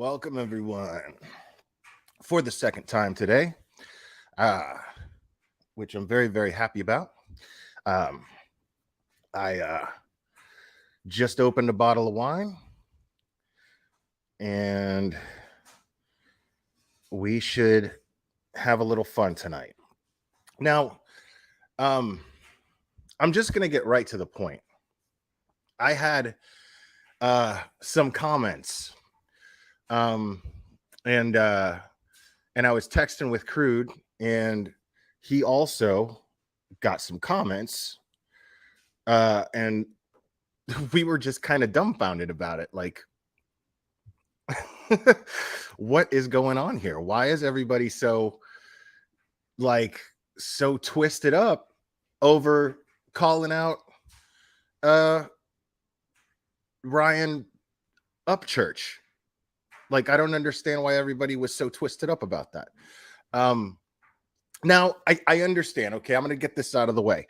Welcome, everyone, for the second time today, uh, which I'm very, very happy about. Um, I just opened a bottle of wine, and we should have a little fun tonight. Now, um, I'm just going to get right to the point. I had some comments, um, and and I was texting with Crude, and he also got some comments, and we were just kind of dumbfounded about it. Like, what is going on here? Why is everybody so twisted up over calling out uh Ryan Upchurch? Like, I don't understand why everybody was so twisted up about that. Now I understand. Okay, I'm gonna get this out of the way.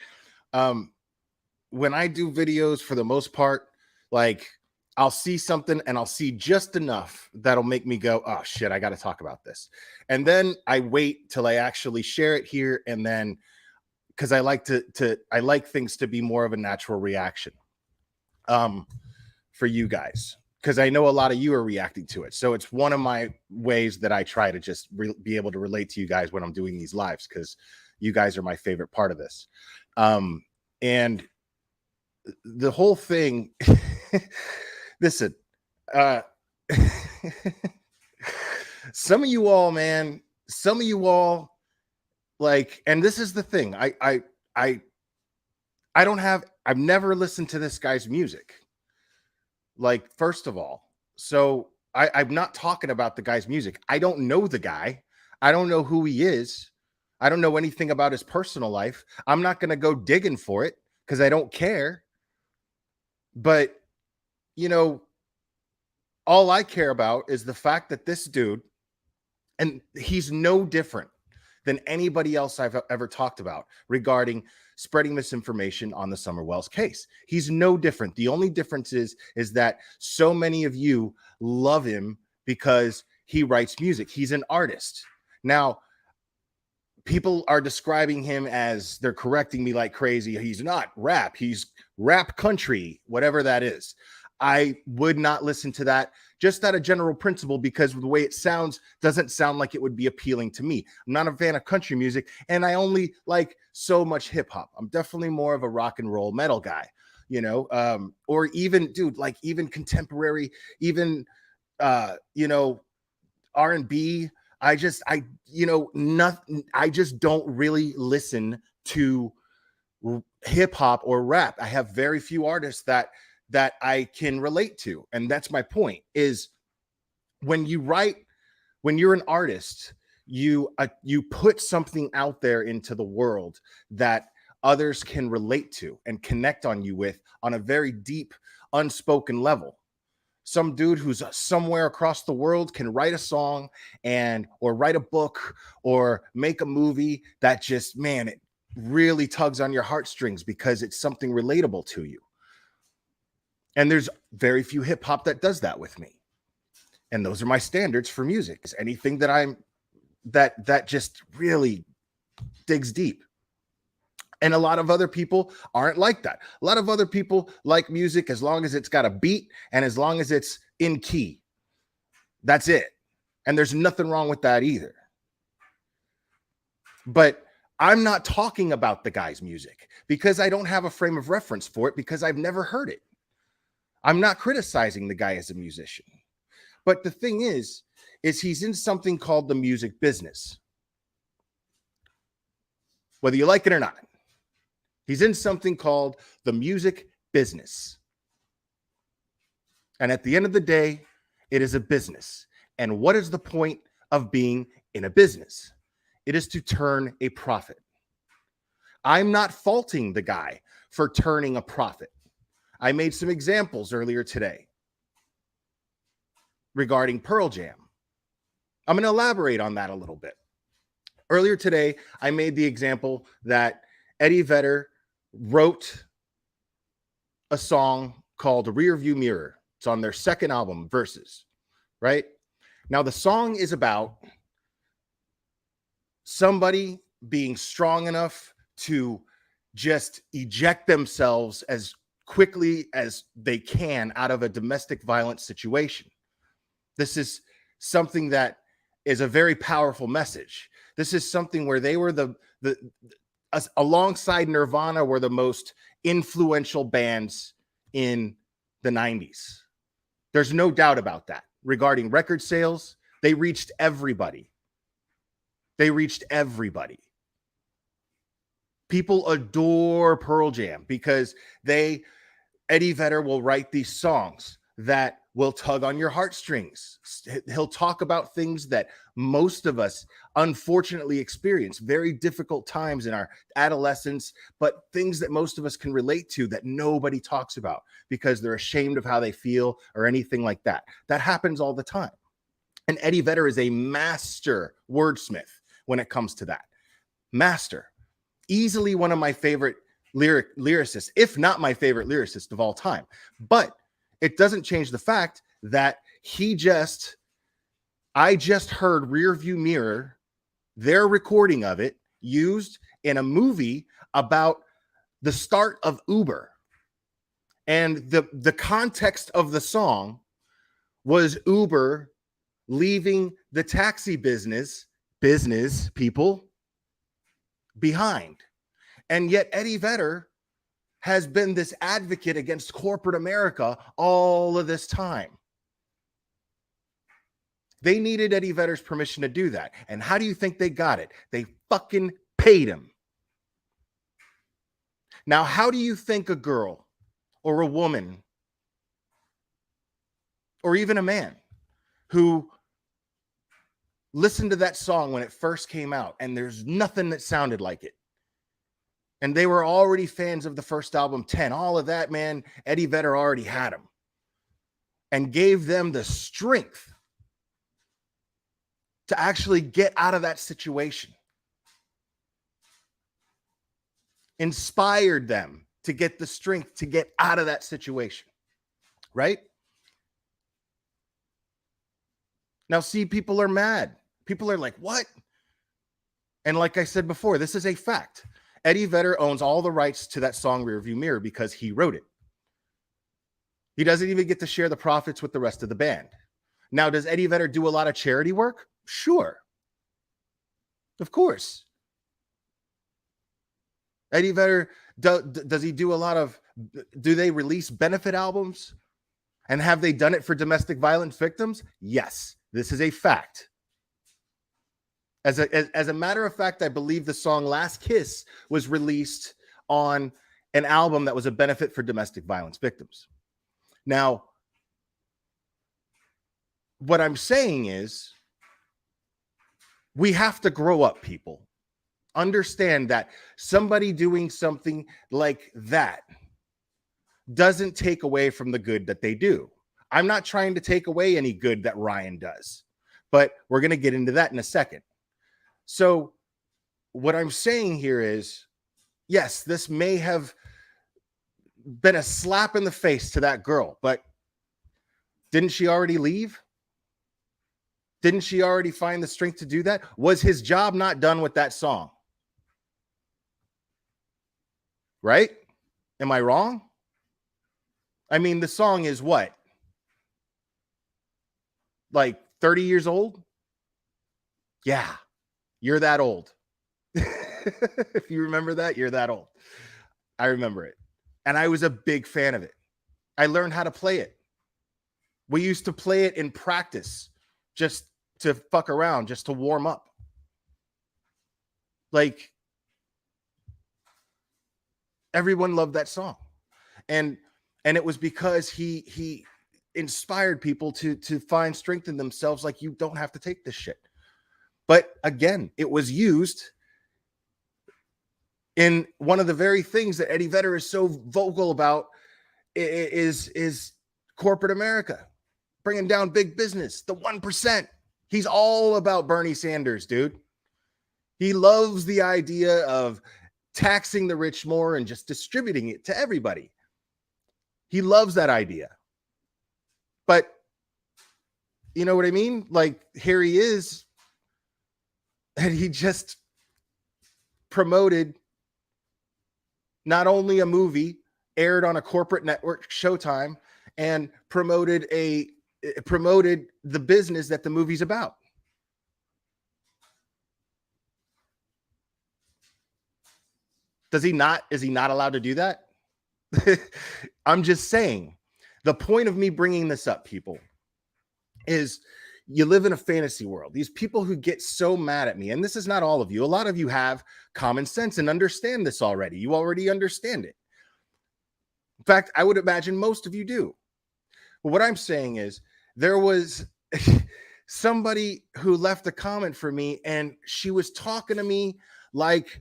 When I do videos, for the most part, like, I'll see something and I'll see just enough that'll make me go, oh shit, I got to talk about this. And then I wait till I actually share it here. And then, because I like I like things to be more of a natural reaction for you guys, because I know a lot of you are reacting to it. So it's one of my ways that I try to just be able to relate to you guys when I'm doing these lives, because you guys are my favorite part of this. And the whole thing, listen, some of you all, man, like, and this is the thing, I've never listened to this guy's music. Like, first of all, so I'm not talking about the guy's music. I don't know the guy. I don't know who he is. I don't know anything about his personal life. I'm not going to go digging for it because I don't care. But, you know, all I care about is the fact that this dude, and he's no different than anybody else I've ever talked about regarding spreading misinformation on the Summer Wells case. He's no different. The only difference is that so many of you love him because he writes music. He's an artist. Now, people are describing him as, they're correcting me like crazy. He's not rap. He's rap country, whatever that is. I would not listen to that, just out of general principle, because the way it sounds doesn't sound like it would be appealing to me. I'm not a fan of country music, and I only like so much hip hop. I'm definitely more of a rock and roll metal guy, you know, or even, dude, like, even contemporary, even, you know, R&B. I just don't really listen to hip hop or rap. I have very few artists that I can relate to. And that's my point, is when you're an artist, you put something out there into the world that others can relate to and connect on you with on a very deep, unspoken level. Some dude who's somewhere across the world can write a song or write a book or make a movie that just, man, it really tugs on your heartstrings because it's something relatable to you. And there's very few hip hop that does that with me. And those are my standards for music. Is anything that just really digs deep. And a lot of other people aren't like that. A lot of other people like music as long as it's got a beat and as long as it's in key. That's it. And there's nothing wrong with that either. But I'm not talking about the guy's music because I don't have a frame of reference for it, because I've never heard it. I'm not criticizing the guy as a musician. But the thing is he's in something called the music business. Whether you like it or not. He's in something called the music business. And at the end of the day, it is a business. And what is the point of being in a business? It is to turn a profit. I'm not faulting the guy for turning a profit. I made some examples earlier today regarding Pearl Jam. I'm going to elaborate on that a little bit. Earlier today, I made the example that Eddie Vedder wrote a song called Rearview Mirror. It's on their second album, Versus, right? Now, the song is about somebody being strong enough to just eject themselves as quickly as they can out of a domestic violence situation. This is something that is a very powerful message. This is something where they were the alongside Nirvana were the most influential bands in the 90s. There's no doubt about that. Regarding record sales, they reached everybody. They reached everybody. People adore Pearl Jam because Eddie Vedder will write these songs that will tug on your heartstrings. He'll talk about things that most of us unfortunately experience, very difficult times in our adolescence, but things that most of us can relate to that nobody talks about because they're ashamed of how they feel or anything like that. That happens all the time. And Eddie Vedder is a master wordsmith when it comes to that. Master. Easily one of my favorite lyricists, if not my favorite lyricist of all time. But it doesn't change the fact that I just heard Rearview Mirror, their recording of it, used in a movie about the start of Uber. And the context of the song was Uber leaving the taxi business people behind. And yet Eddie Vedder has been this advocate against corporate America all of this time. They needed Eddie Vedder's permission to do that. And how do you think they got it? They fucking paid him. Now, how do you think a girl or a woman or even a man who listened to that song when it first came out and there's nothing that sounded like it, and they were already fans of the first album, 10, all of that, man, Eddie Vedder already had them and gave them the strength to actually get out of that situation. Inspired them to get the strength to get out of that situation, right? Now, see, people are mad. People are like, what? And like I said before, this is a fact. Eddie Vedder owns all the rights to that song Rearview Mirror because he wrote it. He doesn't even get to share the profits with the rest of the band. Now, does Eddie Vedder do a lot of charity work? Sure. Of course. Eddie Vedder, does he do a lot of, do they release benefit albums? And have they done it for domestic violence victims? Yes, this is a fact. As a matter of fact, I believe the song Last Kiss was released on an album that was a benefit for domestic violence victims. Now, what I'm saying is we have to grow up, people. Understand that somebody doing something like that doesn't take away from the good that they do. I'm not trying to take away any good that Ryan does, but we're going to get into that in a second. So what I'm saying here is, yes, this may have been a slap in the face to that girl, but didn't she already leave? Didn't she already find the strength to do that? Was his job not done with that song? Right? Am I wrong? I mean, the song is what? Like 30 years old? Yeah, you're that old. If you remember that, you're that old. I remember it. And I was a big fan of it. I learned how to play it. We used to play it in practice just to fuck around, just to warm up. Like, everyone loved that song. And it was because he inspired people to find strength in themselves. Like, you don't have to take this shit. But again, it was used in one of the very things that Eddie Vedder is so vocal about is corporate America, bringing down big business, the 1%. He's all about Bernie Sanders, dude. He loves the idea of taxing the rich more and just distributing it to everybody. He loves that idea. But You know what I mean? Like, here he is, and he just promoted not only a movie aired on a corporate network, Showtime, and promoted the business that the movie's about. Does he not? Is he not allowed to do that? I'm just saying. The point of me bringing this up, people, is you live in a fantasy world. These people who get so mad at me, and this is not all of you, a lot of you have common sense and understand this already. You already understand it. In fact, I would imagine most of you do. But what I'm saying is, there was somebody who left a comment for me, and she was talking to me like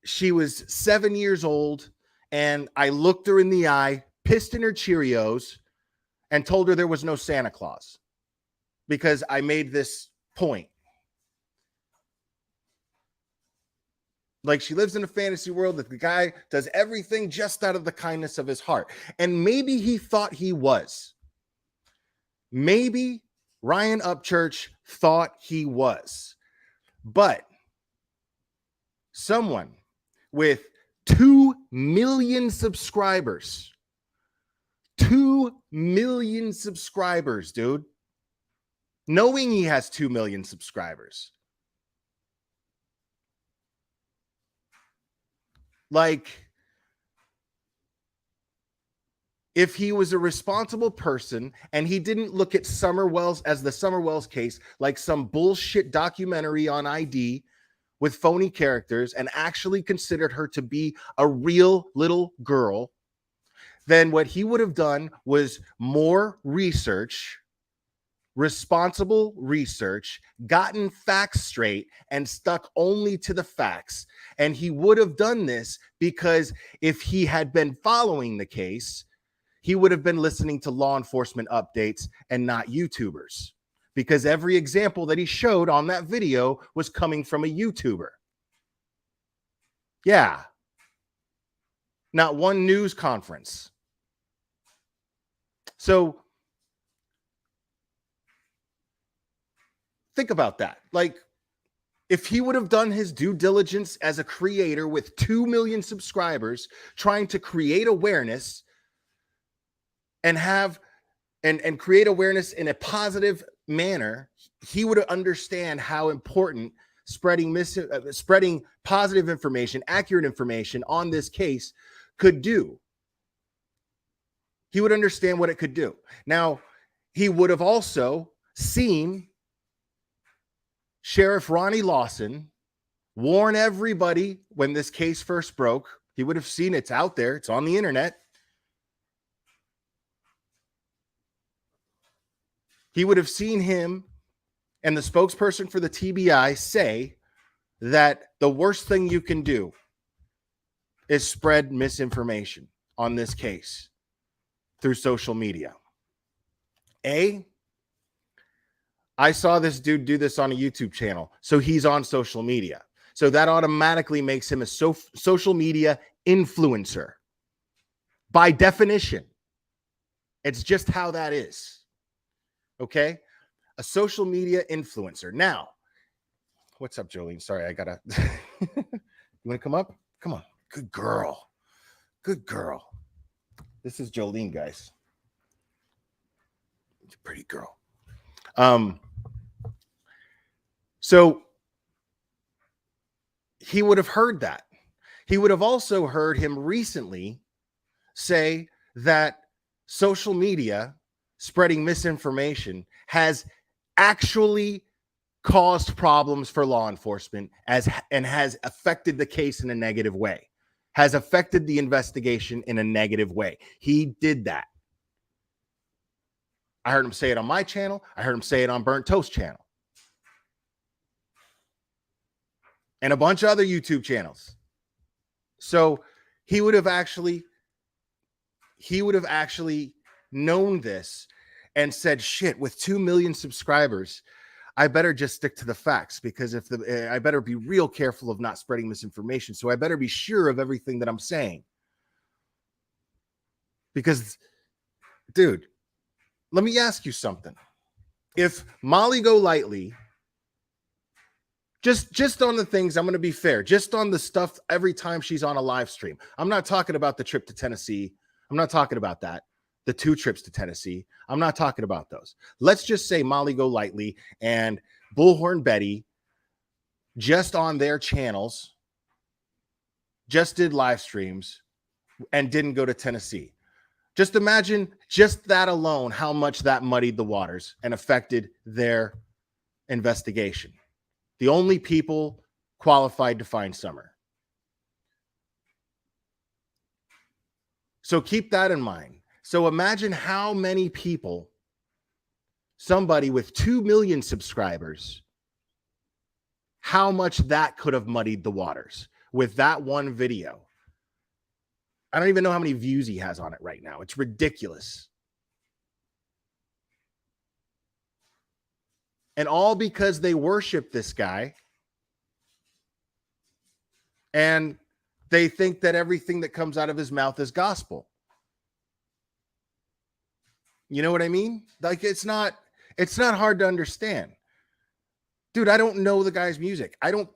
she was 7 years old, and I looked her in the eye, pissed in her Cheerios, and told her there was no Santa Claus because I made this point. Like, she lives in a fantasy world that the guy does everything just out of the kindness of his heart. And maybe he thought he was. Maybe Ryan Upchurch thought he was. But someone with 2 million subscribers, 2 million subscribers, dude, knowing he has 2 million subscribers, like, if he was a responsible person and he didn't look at Summer Wells as the Summer Wells case like some bullshit documentary on ID with phony characters and actually considered her to be a real little girl, then what he would have done was more research, responsible research, gotten facts straight, and stuck only to the facts. And he would have done this because if he had been following the case, he would have been listening to law enforcement updates and not YouTubers, because every example that he showed on that video was coming from a YouTuber. Yeah. Not one news conference. So think about that. Like, if he would have done his due diligence as a creator with 2 million subscribers, trying to create awareness and have and create awareness in a positive manner, he would understand how important spreading positive information, accurate information on this case could do. He would understand what it could do. Now, he would have also seen Sheriff Ronnie Lawson warn everybody when this case first broke. He would have seen it's out there. It's on the internet. He would have seen him and the spokesperson for the TBI say that the worst thing you can do is spread misinformation on this case through social media. I saw this dude do this on a YouTube channel, so he's on social media. So that automatically makes him a social media influencer. By definition, it's just how that is. Okay? A social media influencer. Now, what's up, Jolene? Sorry, I gotta. You want to come up? Come on. Good girl. Good girl. This is Jolene, guys. It's a pretty girl. So he would have heard that. He would have also heard him recently say that social media spreading misinformation has actually caused problems for law enforcement and has affected the case in a negative way, has affected the investigation in a negative way. He did that. I heard him say it on my channel. I heard him say it on Burnt Toast channel. And a bunch of other YouTube channels. So he would have actually known this and said, shit, with 2 million subscribers, I better just stick to the facts, because I better be real careful of not spreading misinformation. So I better be sure of everything that I'm saying. Because, dude, Let me ask you something. If Molly Golightly, just on the things, I'm going to be fair, just on the stuff every time she's on a live stream. I'm not talking about the trip to Tennessee. I'm not talking about that. The 2 trips to Tennessee. I'm not talking about those. Let's just say Molly Golightly and Bullhorn Betty just on their channels just did live streams and didn't go to Tennessee. Just imagine just that alone, how much that muddied the waters and affected their investigation. The only people qualified to find Summer. So keep that in mind. So imagine how many people, somebody with 2 million subscribers, how much that could have muddied the waters with that one video. I don't even know how many views he has on it right now. It's ridiculous. And all because they worship this guy and they think that everything that comes out of his mouth is gospel. You know what I mean? Like, it's not hard to understand. Dude, I don't know the guy's music. I don't,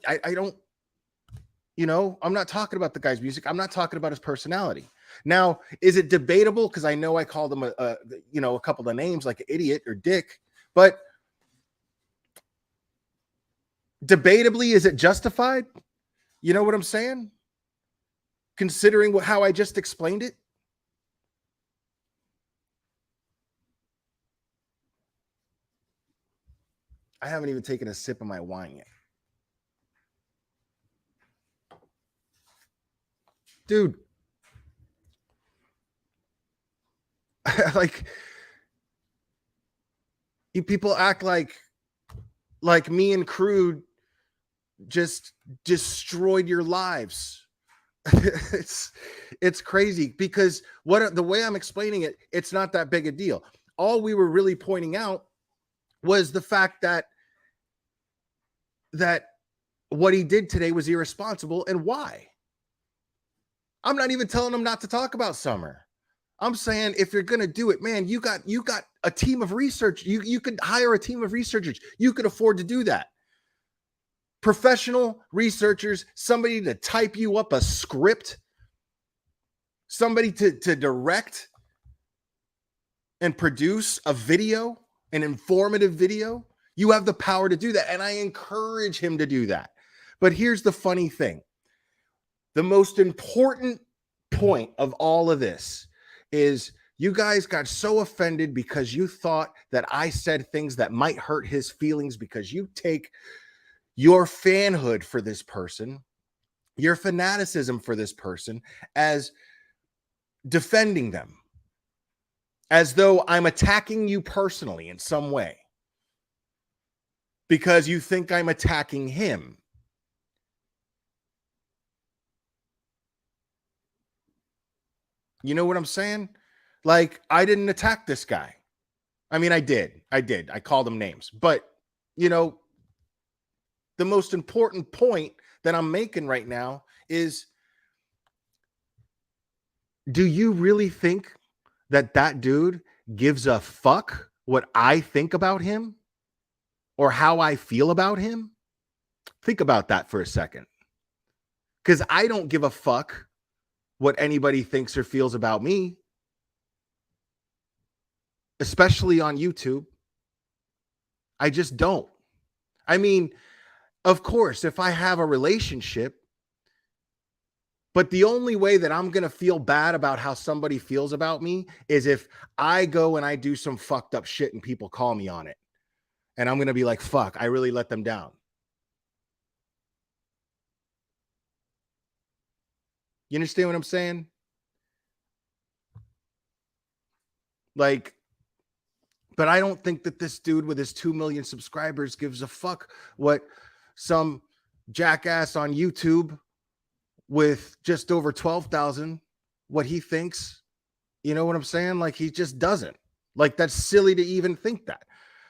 you know, I'm not talking about the guy's music. I'm not talking about his personality. Now, is it debatable? Because I know I called him a couple of names like idiot or dick, but debatably, is it justified? You know what I'm saying? Considering how I just explained it. I haven't even taken a sip of my wine yet. Dude. Like, you people act like me and Crude just destroyed your lives. It's crazy because the way I'm explaining it, it's not that big a deal. All we were really pointing out was the fact that what he did today was irresponsible, and why. I'm not even telling him not to talk about Summer. I'm saying, if you're going to do it, man, you got a team of research. You could hire a team of researchers. You could afford to do that. Professional researchers, somebody to type you up a script, somebody to direct and produce a video, an informative video. You have the power to do that, and I encourage him to do that. But here's the funny thing. The most important point of all of this is you guys got so offended because you thought that I said things that might hurt his feelings, because you take your fanhood for this person, your fanaticism for this person, as defending them, as though I'm attacking you personally in some way because you think I'm attacking him. You know what I'm saying? Like, I didn't attack this guy. I mean, I did. I called him names. But, you know, the most important point that I'm making right now is, do you really think that dude gives a fuck what I think about him or how I feel about him? Think about that for a second. Because I don't give a fuck what anybody thinks or feels about me, especially on YouTube. I just don't. I mean, of course, if I have a relationship, but the only way that I'm going to feel bad about how somebody feels about me is if I go and I do some fucked up shit and people call me on it. And I'm going to be like, fuck, I really let them down. You understand what I'm saying? Like, but I don't think that this dude with his 2 million subscribers gives a fuck what some jackass on YouTube with just over 12,000, what he thinks. You know what I'm saying? Like, he just doesn't. Like, that's silly to even think that.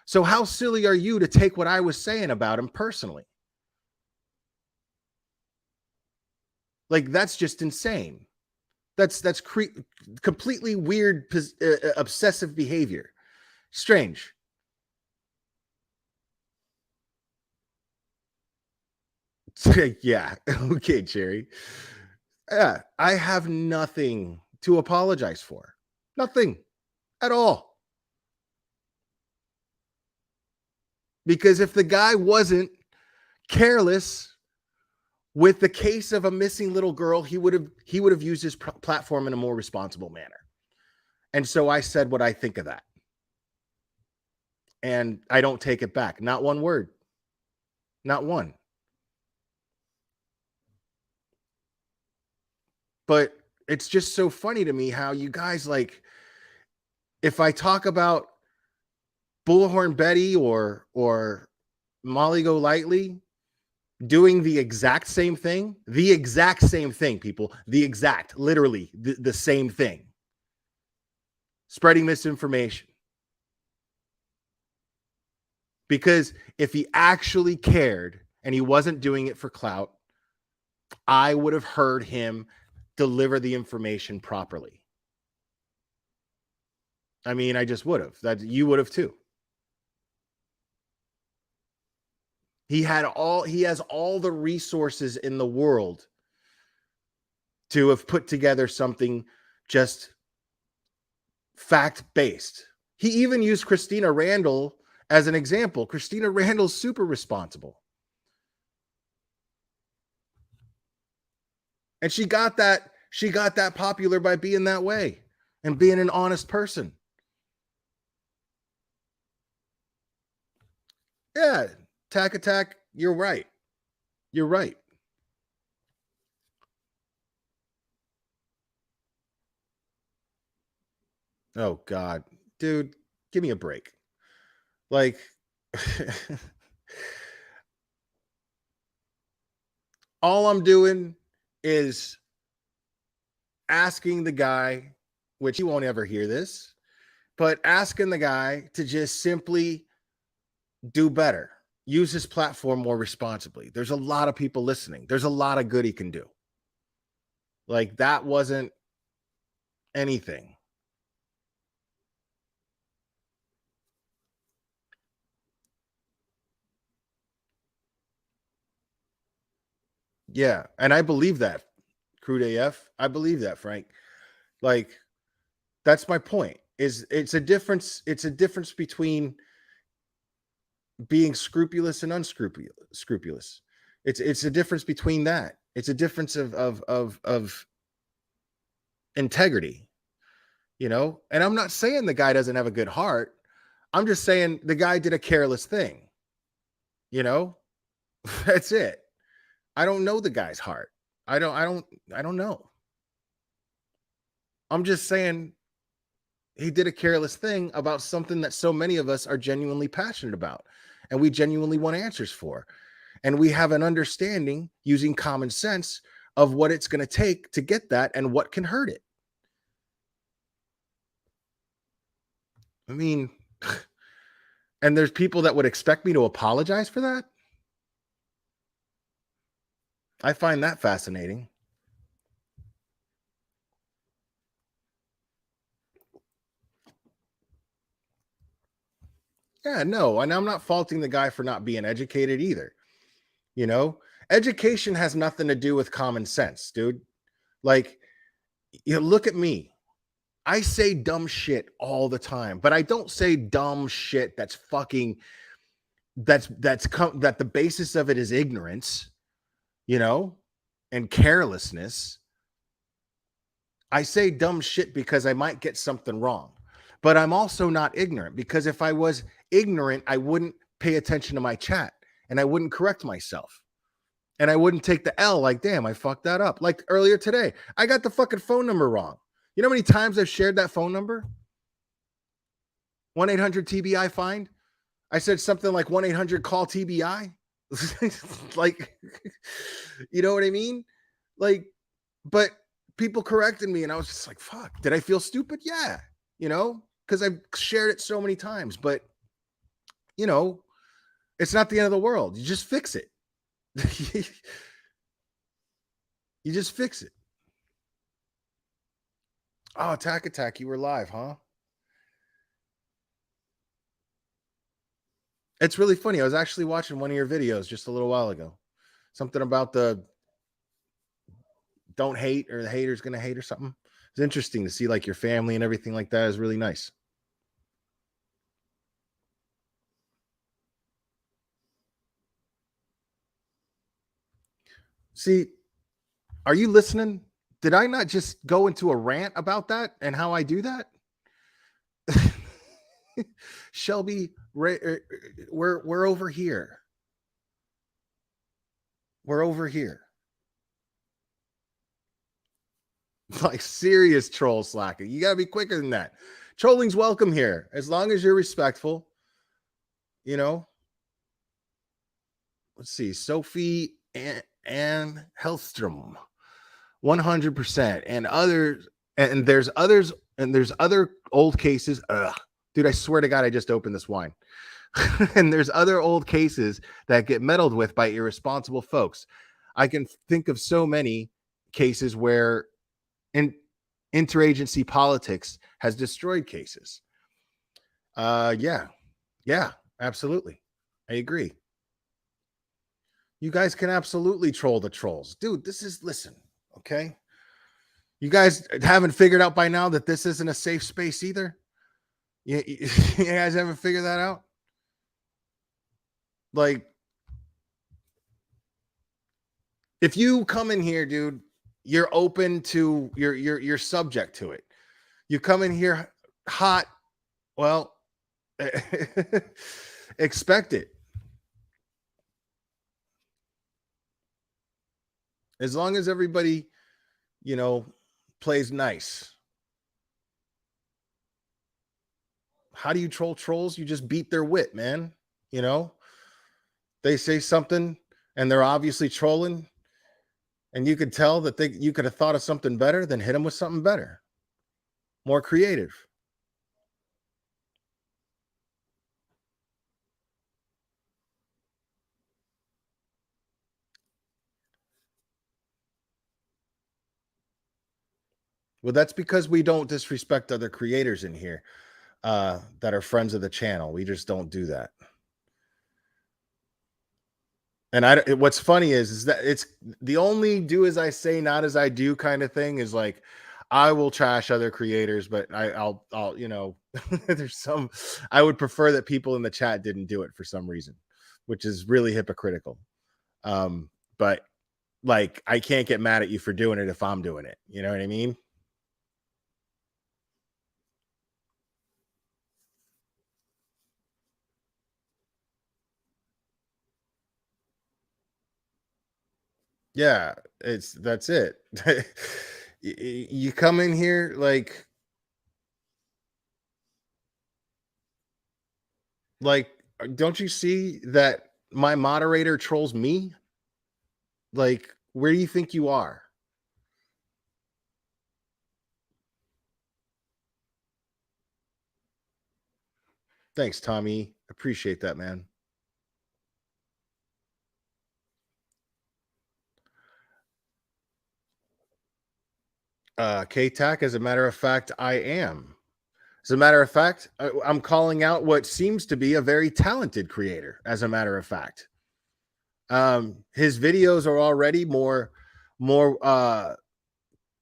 So how silly are you to take what I was saying about him personally? Like, that's just insane. That's completely weird, obsessive behavior. Strange. Yeah. Okay, Cherry. Yeah, I have nothing to apologize for. Nothing at all. Because if the guy wasn't careless with the case of a missing little girl, he would have used his platform in a more responsible manner. And so I said what I think of that. And I don't take it back. Not one word. Not one. But it's just so funny to me how you guys like, if I talk about Bullhorn Betty or Molly Golightly doing the exact same thing, people, literally the same thing, spreading misinformation. Because if he actually cared and he wasn't doing it for clout, I would have heard him deliver the information properly. I mean, I just would have. That you would have too. He has all the resources in the world to have put together something just fact-based. He even used Christina Randall as an example. Christina Randall's super responsible. And she got that popular by being that way and being an honest person. Yeah, Tack Attack, you're right. You're right. Oh God, dude, give me a break. Like, all I'm doing is asking the guy, which he won't ever hear this, but asking the guy to just simply do better, use his platform more responsibly. There's a lot of people listening. There's a lot of good he can do. Like, that wasn't anything. Yeah, and I believe that, Crude AF. I believe that, Frank. Like, that's my point. Is it's a difference between being scrupulous and unscrupulous. It's a difference between that. It's a difference of integrity, you know? And I'm not saying the guy doesn't have a good heart. I'm just saying the guy did a careless thing, you know? That's it. I don't know the guy's heart. I don't know. I'm just saying he did a careless thing about something that so many of us are genuinely passionate about and we genuinely want answers for. And we have an understanding using common sense of what it's going to take to get that and what can hurt it. I mean, and there's people that would expect me to apologize for that. I find that fascinating. Yeah, no, and I'm not faulting the guy for not being educated either. You know, education has nothing to do with common sense, dude. Like, you look at me. I say dumb shit all the time, but I don't say dumb shit that's fucking that the basis of it is ignorance, you know, and carelessness. I say dumb shit because I might get something wrong. But I'm also not ignorant, because if I was ignorant, I wouldn't pay attention to my chat and I wouldn't correct myself. And I wouldn't take the L like, damn, I fucked that up. Like earlier today, I got the fucking phone number wrong. You know how many times I've shared that phone number? 1-800 TBI find. I said something like 1-800 call TBI. Like, you know what I mean? Like, but people corrected me and I was just like, fuck, did I feel stupid? Yeah, you know, because I've shared it so many times. But, you know, it's not the end of the world. You just fix it. You just fix it. Oh, Attack, you were live, huh? It's really funny. I was actually watching one of your videos just a little while ago. Something about the don't hate or the hater's gonna hate or something. It's interesting to see like your family and everything like that is really nice. See, are you listening? Did I not just go into a rant about that and how I do that? Shelby, we're over here. We're over here. Like serious troll slacking. You gotta be quicker than that. Trolling's welcome here, as long as you're respectful. You know. Let's see, Sophie and Hellstrom, 100%, and others, and there's other old cases. Ugh, dude, I swear to God, I just opened this wine. And there's other old cases that get meddled with by irresponsible folks. I can think of so many cases where in interagency politics has destroyed cases. Yeah, yeah, absolutely. I agree. You guys can absolutely troll the trolls. Dude, listen, okay? You guys haven't figured out by now that this isn't a safe space either? You guys haven't figured that out? Like, if you come in here, dude, you're open to you're subject to it. You come in here hot, well, expect it. As long as everybody, you know, plays nice. How do you troll trolls? You just beat their wit, man. You know, they say something and they're obviously trolling, and you could tell that you could have thought of something better, then hit them with something better, more creative. Well, that's because we don't disrespect other creators in here that are friends of the channel. We just don't do that. And what's funny is that it's the only do as I say, not as I do kind of thing is like, I will trash other creators, but I'll, there's I would prefer that people in the chat didn't do it for some reason, which is really hypocritical. But like, I can't get mad at you for doing it if I'm doing it. You know what I mean? Yeah, that's it. You come in here like don't you see that my moderator trolls me? Like, where do you think you are? Thanks, Tommy. Appreciate that, man. K-Tac, as a matter of fact, I am. As a matter of fact, I'm calling out what seems to be a very talented creator, as a matter of fact. His videos are already more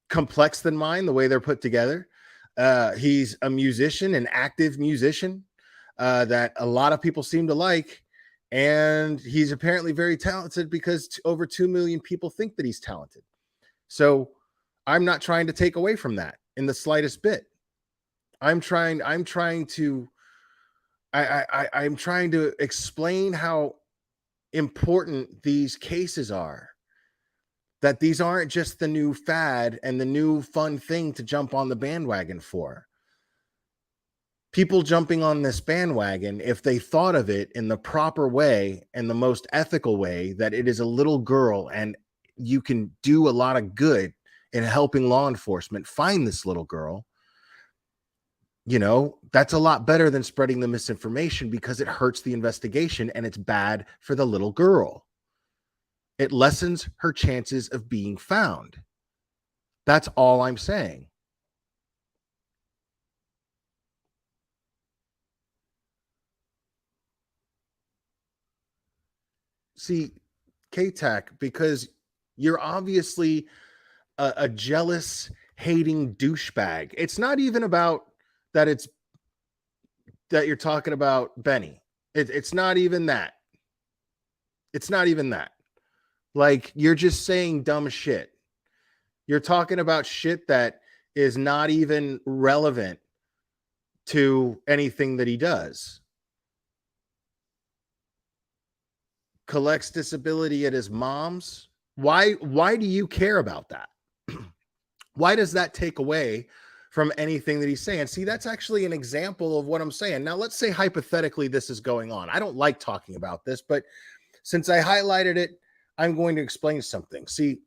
complex than mine, the way they're put together. He's a musician, an active musician that a lot of people seem to like. And he's apparently very talented because over 2 million people think that he's talented. So I'm not trying to take away from that in the slightest bit. I'm trying to I'm trying to explain how important these cases are. That these aren't just the new fad and the new fun thing to jump on the bandwagon for. People jumping on this bandwagon, if they thought of it in the proper way and the most ethical way, that it is a little girl and you can do a lot of good in helping law enforcement find this little girl, that's a lot better than spreading the misinformation because it hurts the investigation and it's bad for the little girl. It lessens her chances of being found. That's all I'm saying. See, K-Tac, because you're obviously a jealous, hating douchebag. It's not even about that you're talking about Benny. It's not even that. It's not even that. Like, you're just saying dumb shit. You're talking about shit that is not even relevant to anything that he does. Collects disability at his mom's. Why do you care about that? Why does that take away from anything that he's saying? See, that's actually an example of what I'm saying. Now, let's say hypothetically this is going on. I don't like talking about this, but since I highlighted it, I'm going to explain something. See,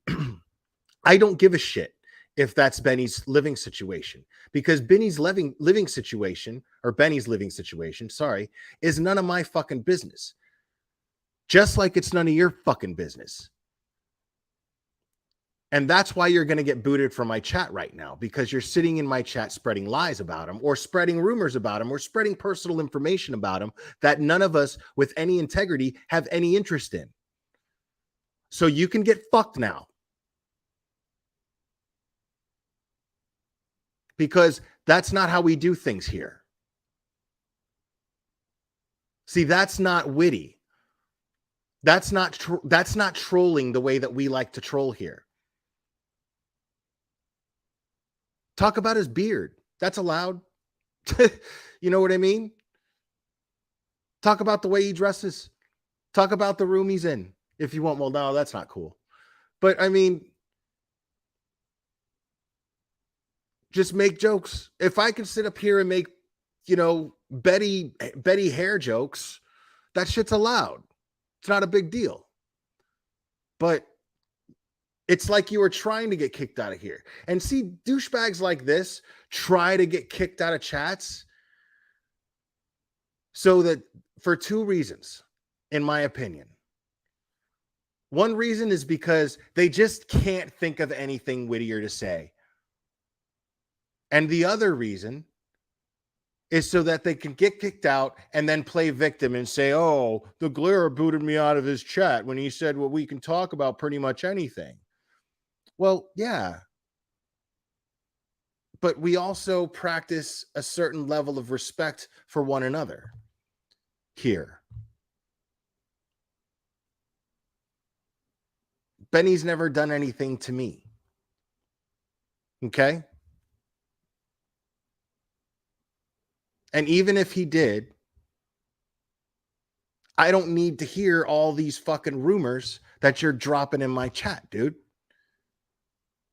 I don't give a shit if that's Benny's living situation, because Benny's living situation, or Benny's living situation, sorry, is none of my fucking business. Just like it's none of your fucking business. And that's why you're going to get booted from my chat right now, because you're sitting in my chat spreading lies about him, or spreading rumors about him, or spreading personal information about him that none of us with any integrity have any interest in. So you can get fucked now. Because that's not how we do things here. See, that's not witty. That's not trolling the way that we like to troll here. Talk about his beard. That's allowed. You know what I mean? Talk about the way he dresses. Talk about the room he's in. If you want, well, no, that's not cool. But I mean, just make jokes. If I can sit up here and make, Betty hair jokes, that shit's allowed. It's not a big deal. But it's like you were trying to get kicked out of here. And see, douchebags like this try to get kicked out of chats. So that for two reasons, in my opinion. One reason is because they just can't think of anything wittier to say. And the other reason is so that they can get kicked out and then play victim and say, oh, the Glare booted me out of his chat when he said, well, we can talk about pretty much anything. Well, yeah. But we also practice a certain level of respect for one another here. Benny's never done anything to me. Okay? And even if he did, I don't need to hear all these fucking rumors that you're dropping in my chat, dude.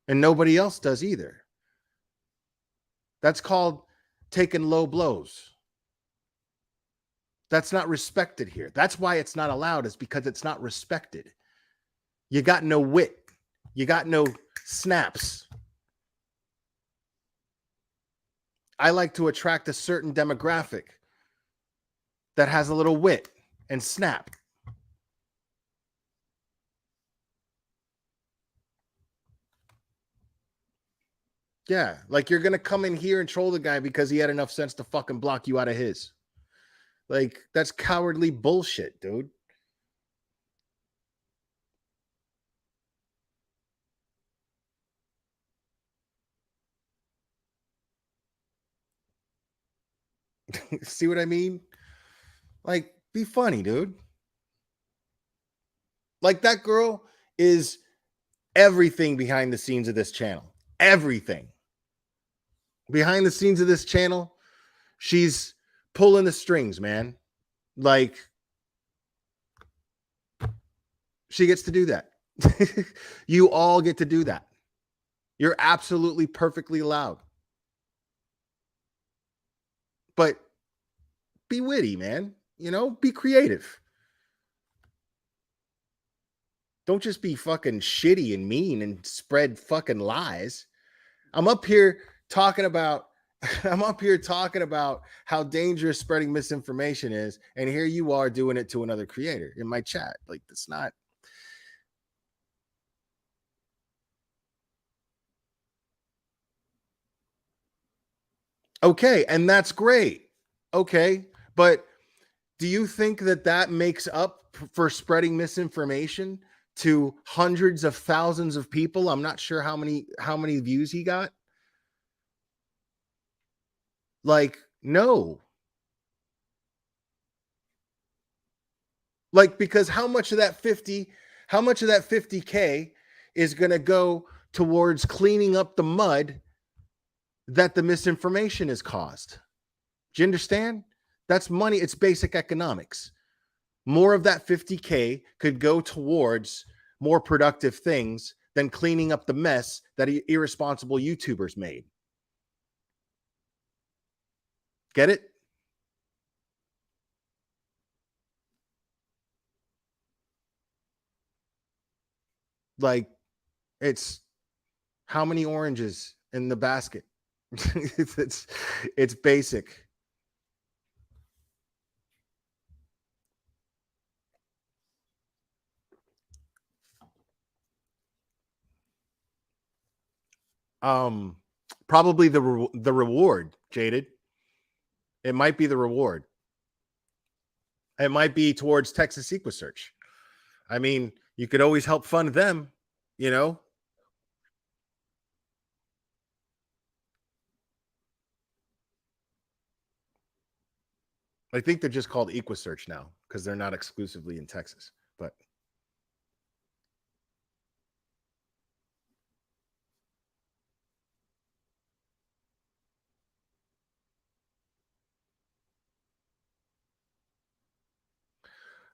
And nobody else does either. That's called taking low blows. That's not respected here. That's why it's not allowed, is because it's not respected. You got no wit. You got no snaps. I like to attract a certain demographic that has a little wit and snap. Yeah, like you're going to come in here and troll the guy because he had enough sense to fucking block you out of his. Like, that's cowardly bullshit, dude. See what I mean? Like, be funny, dude. Like, that girl is everything behind the scenes of this channel. Everything. Behind the scenes of this channel, she's pulling the strings, man. Like, she gets to do that. You all get to do that. You're absolutely perfectly allowed. But be witty, man. Be creative. Don't just be fucking shitty and mean and spread fucking lies. I'm up here talking about how dangerous spreading misinformation is, and here you are doing it to another creator in my chat. Like, that's not. Okay, and that's great. Okay, but Do you think that that makes up for spreading misinformation to hundreds of thousands of people? I'm not sure how many views he got. Like, no. Like, because how much of that 50K is going to go towards cleaning up the mud that the misinformation has caused? Do you understand? That's money. It's basic economics. More of that 50K could go towards more productive things than cleaning up the mess that irresponsible YouTubers made. Get it? Like, it's how many oranges in the basket? it's it's basic. Um, Probably the reward, Jaded. It might be the reward. It might be towards Texas Search. I mean, you could always help fund them, you know. I think they're just called Search now because they're not exclusively in Texas. But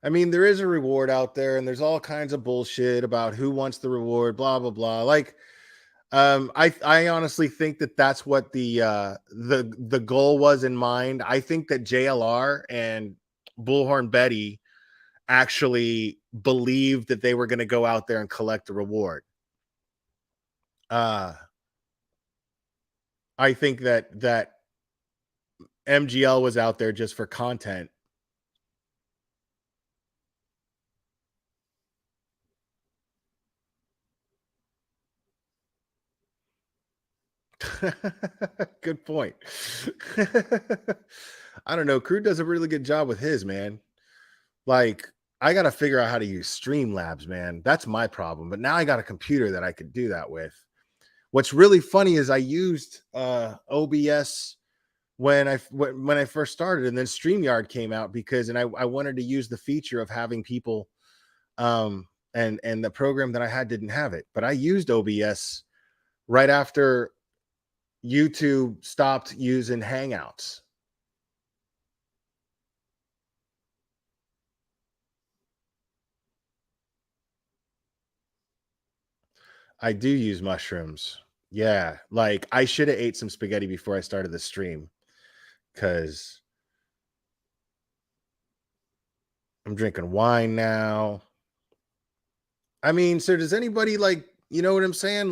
I mean, there is a reward out there, and there's all kinds of bullshit about who wants the reward, blah blah blah. Like, I honestly think that that's what the goal was in mind. I think that JLR and Bullhorn Betty actually believed that they were going to go out there and collect the reward. Uh, I think that MGL was out there just for content. Good point. I don't know. Crew does a really good job with his, man. Like, I got to figure out how to use Streamlabs, man. That's my problem. But now I got a computer that I could do that with. What's really funny is I used OBS when I first started, and then StreamYard came out because I wanted to use the feature of having people and the program that I had didn't have it. But I used OBS right after YouTube stopped using Hangouts. I do use mushrooms. Yeah, like I should have ate some spaghetti before I started the stream because I'm drinking wine now. I mean, so does anybody like, you know what I'm saying?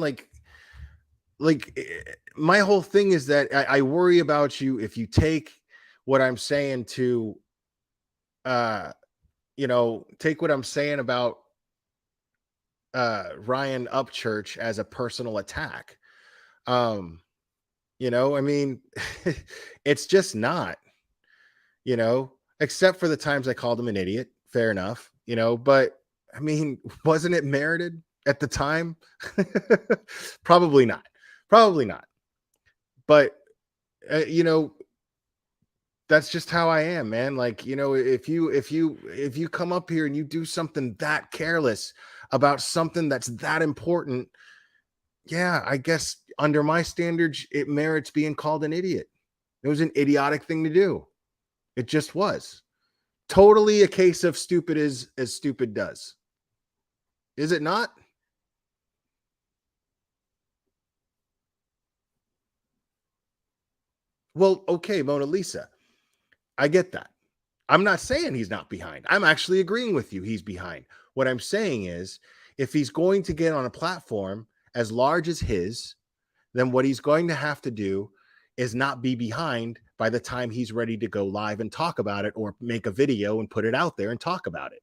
My whole thing is that I worry about you if you take what I'm saying to, uh, take what I'm saying about Ryan Upchurch as a personal attack. Um, I mean, it's just not, except for the times I called him an idiot. Fair enough, but I mean, wasn't it merited at the time? Probably not. Probably not. But, that's just how I am, man. Like, if you come up here and you do something that careless about something that's that important, yeah, I guess under my standards, it merits being called an idiot. It was an idiotic thing to do. It just was. Totally a case of stupid is as stupid does. Is it not? Well, okay, Mona Lisa. I get that. I'm not saying he's not behind. I'm actually agreeing with you. He's behind. What I'm saying is, if he's going to get on a platform as large as his, then what he's going to have to do is not be behind by the time he's ready to go live and talk about it or make a video and put it out there and talk about it.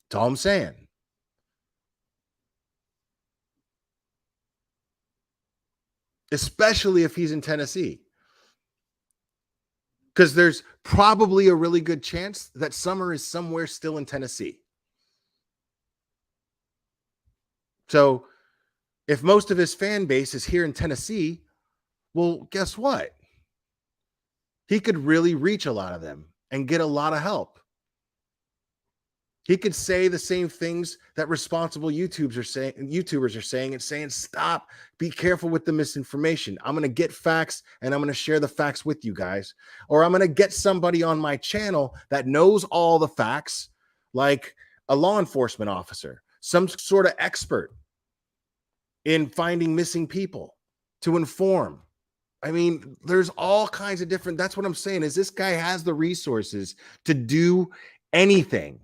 That's all I'm saying. Especially if he's in Tennessee. because there's probably a really good chance that Summer is somewhere still in Tennessee. So if most of his fan base is here in Tennessee, well, guess what? He could really reach a lot of them and get a lot of help. He could say the same things that responsible YouTubers are saying, and saying, stop, be careful with the misinformation. I'm going to get facts and I'm going to share the facts with you guys. Or I'm going to get somebody on my channel that knows all the facts, like a law enforcement officer, some sort of expert in finding missing people to inform. I mean, there's all kinds of different, that's what I'm saying, is this guy has the resources to do anything.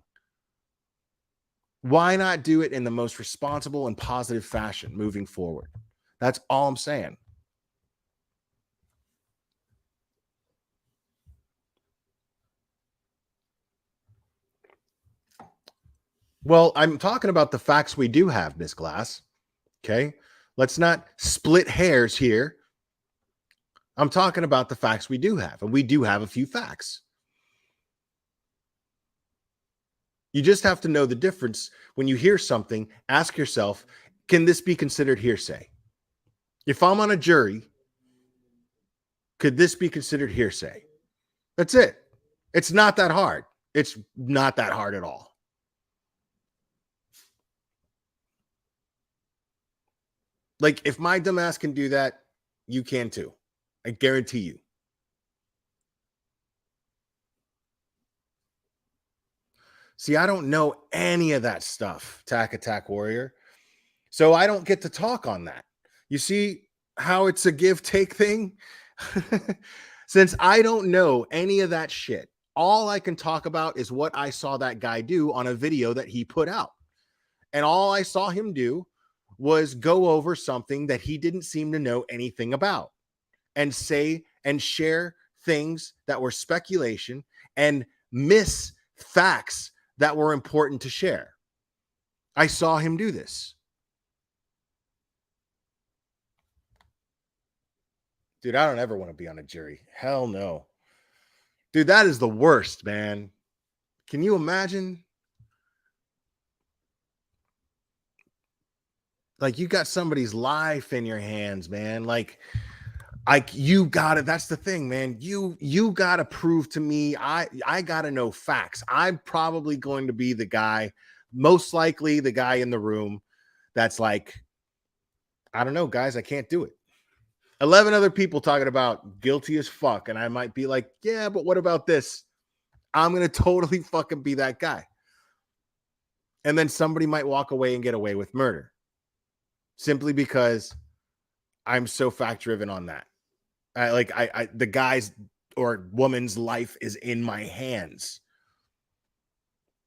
Why not do it in the most responsible and positive fashion moving forward? That's all I'm saying. Well, I'm talking about the facts we do have, Miss Glass. Okay. Let's not split hairs here. I'm talking about the facts we do have, and we do have a few facts. You just have to know the difference. When you hear something, ask yourself, can this be considered hearsay? If I'm on a jury, could this be considered hearsay? That's it. It's not that hard. It's not that hard at all. Like, if my dumbass can do that, you can too. I guarantee you. See, I don't know any of that stuff, Tack Attack Warrior. So I don't get to talk on that. You see how it's a give take thing? Since I don't know any of that shit, all I can talk about is what I saw that guy do on a video that he put out. And all I saw him do was go over something that he didn't seem to know anything about and say and share things that were speculation and miss facts that were important to share. I saw him do this. Dude, I don't ever want to be on a jury. Hell no. Dude, that is the worst, man. Can you imagine? Like, you got somebody's life in your hands, man. Like you gotta, that's the thing, man. You gotta prove to me, I gotta know facts. I'm probably going to be the guy, most likely the guy in the room that's like, I don't know, guys, I can't do it. 11 other people talking about guilty as fuck, and I might be like, yeah, but what about this? I'm gonna totally fucking be that guy. And then somebody might walk away and get away with murder simply because I'm so fact driven on that. The guy's or woman's life is in my hands,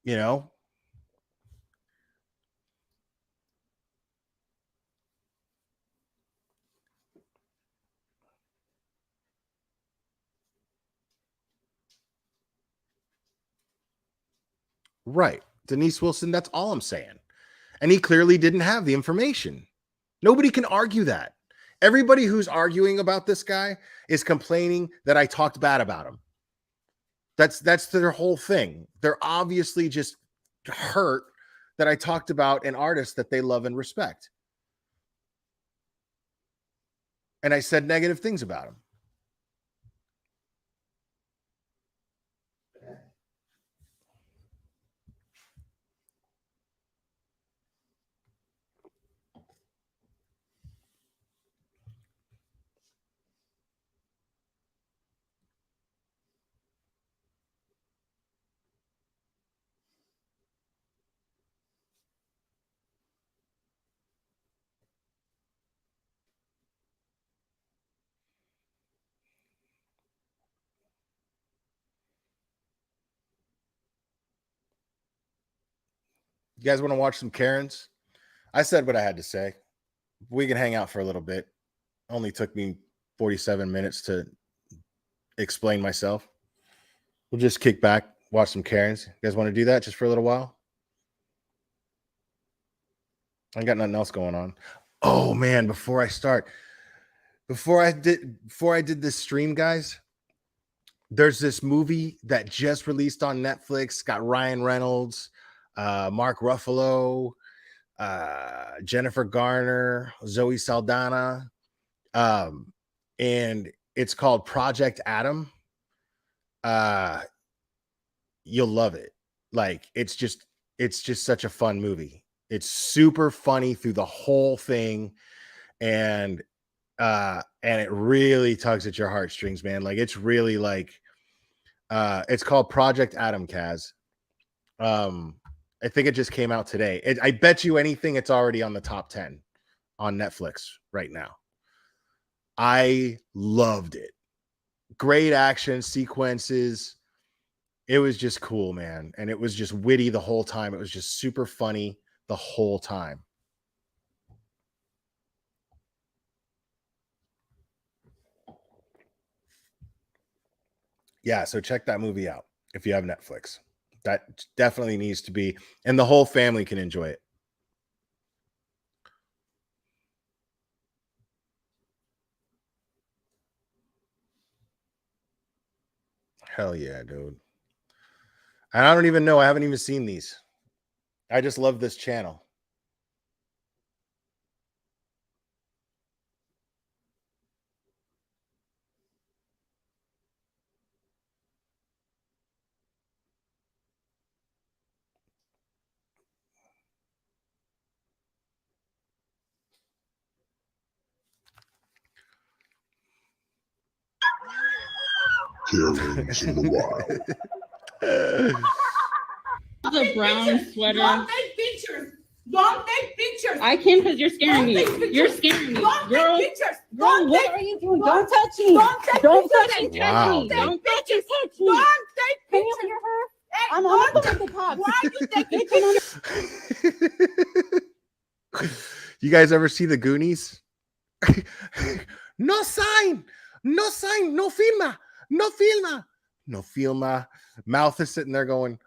you know? Right. Denise Wilson, that's all I'm saying. And he clearly didn't have the information. Nobody can argue that. Everybody who's arguing about this guy is complaining that I talked bad about him. That's their whole thing. They're obviously just hurt that I talked about an artist that they love and respect. And I said negative things about him. You guys want to watch some Karens? I said what I had to say. We can hang out for a little bit. Only took me 47 minutes to explain myself. We'll just kick back, watch some Karens. You guys want to do that just for a little while? I got nothing else going on. Oh man, before I did this stream, guys, There's this movie that just released on Netflix. Got Ryan Reynolds, Mark Ruffalo, Jennifer Garner, Zoe Saldana, and it's called Project Adam. You'll love it. Like it's just such a fun movie. It's super funny through the whole thing, and it really tugs at your heartstrings, man. Like it's really like it's called Project Adam, Kaz. I think it just came out today. I bet you anything it's already on the top 10 on Netflix right now. I loved it. Great action sequences. It was just cool, man. And it was just witty the whole time. It was just super funny the whole time. Yeah, so check that movie out if you have Netflix. That definitely needs to be, and the whole family can enjoy it. Hell yeah, dude. And I don't even know. I haven't even seen these. I just love this channel. Terrors in the wild. The brown sweater. Don't take pictures. Don't take pictures. I can't because you're scaring me. You're scaring me. Don't Girl, take pictures. girl, Don't what take, are you doing? Don't touch me. Don't take Don't pictures. touch me. Wow, Don't dude. fucking touch me. Don't take Can you pictures. hear her? Hey, I'm don't on take- the cops. Why you take You guys ever see the Goonies? No sign, no sign, no filma, no filma, no filma. Mouth is sitting there going,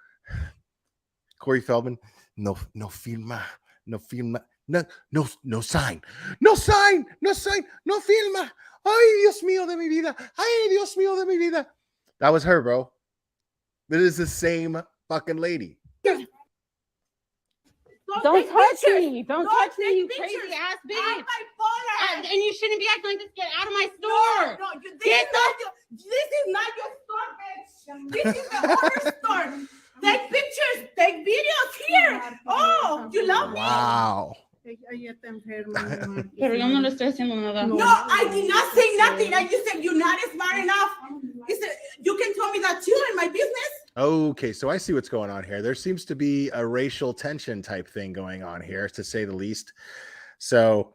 Corey Feldman, no filma, no filma, no sign, no sign, no sign, no filma. Ay, Dios mío de mi vida. Ay, Dios mío de mi vida. That was her, bro. That is the same fucking lady. Don't take touch pictures. me. Don't Don't touch me, take you pictures. crazy ass I'm bitch. bipolar. And you shouldn't be acting like this. Get out of my store. No, this is not your store, bitch. This is the other store. Take pictures. Take videos here. Oh, you love me? Wow. Ella está enferma. Pero yo no le estoy haciendo nada. No, I did not say nothing. I just said you're not smart enough. He said, you can tell me that too in my business. Okay, so I see what's going on here. There seems to be a racial tension type thing going on here, to say the least. So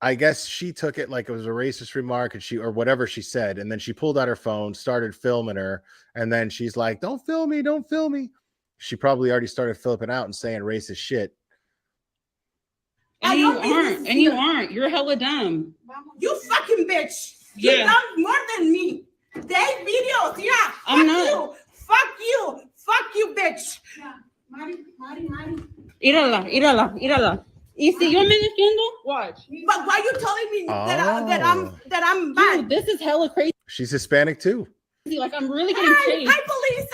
I guess she took it like it was a racist remark, and or whatever she said, and then she pulled out her phone, started filming her, and then she's like, "Don't film me, don't film me." She probably already started flipping out and saying racist shit. And you aren't. And you aren't. You're hella dumb. You fucking bitch. Yeah. You love more than me. Take videos. Yeah. I'm Fuck not. you. Fuck you. Fuck you, bitch. Mari. Mírala. Y si yo me defiendo, watch. But why you telling me that I'm Dude, bad? this is hella crazy. She's Hispanic too. Like, I'm really getting Hi, chased. hi, police.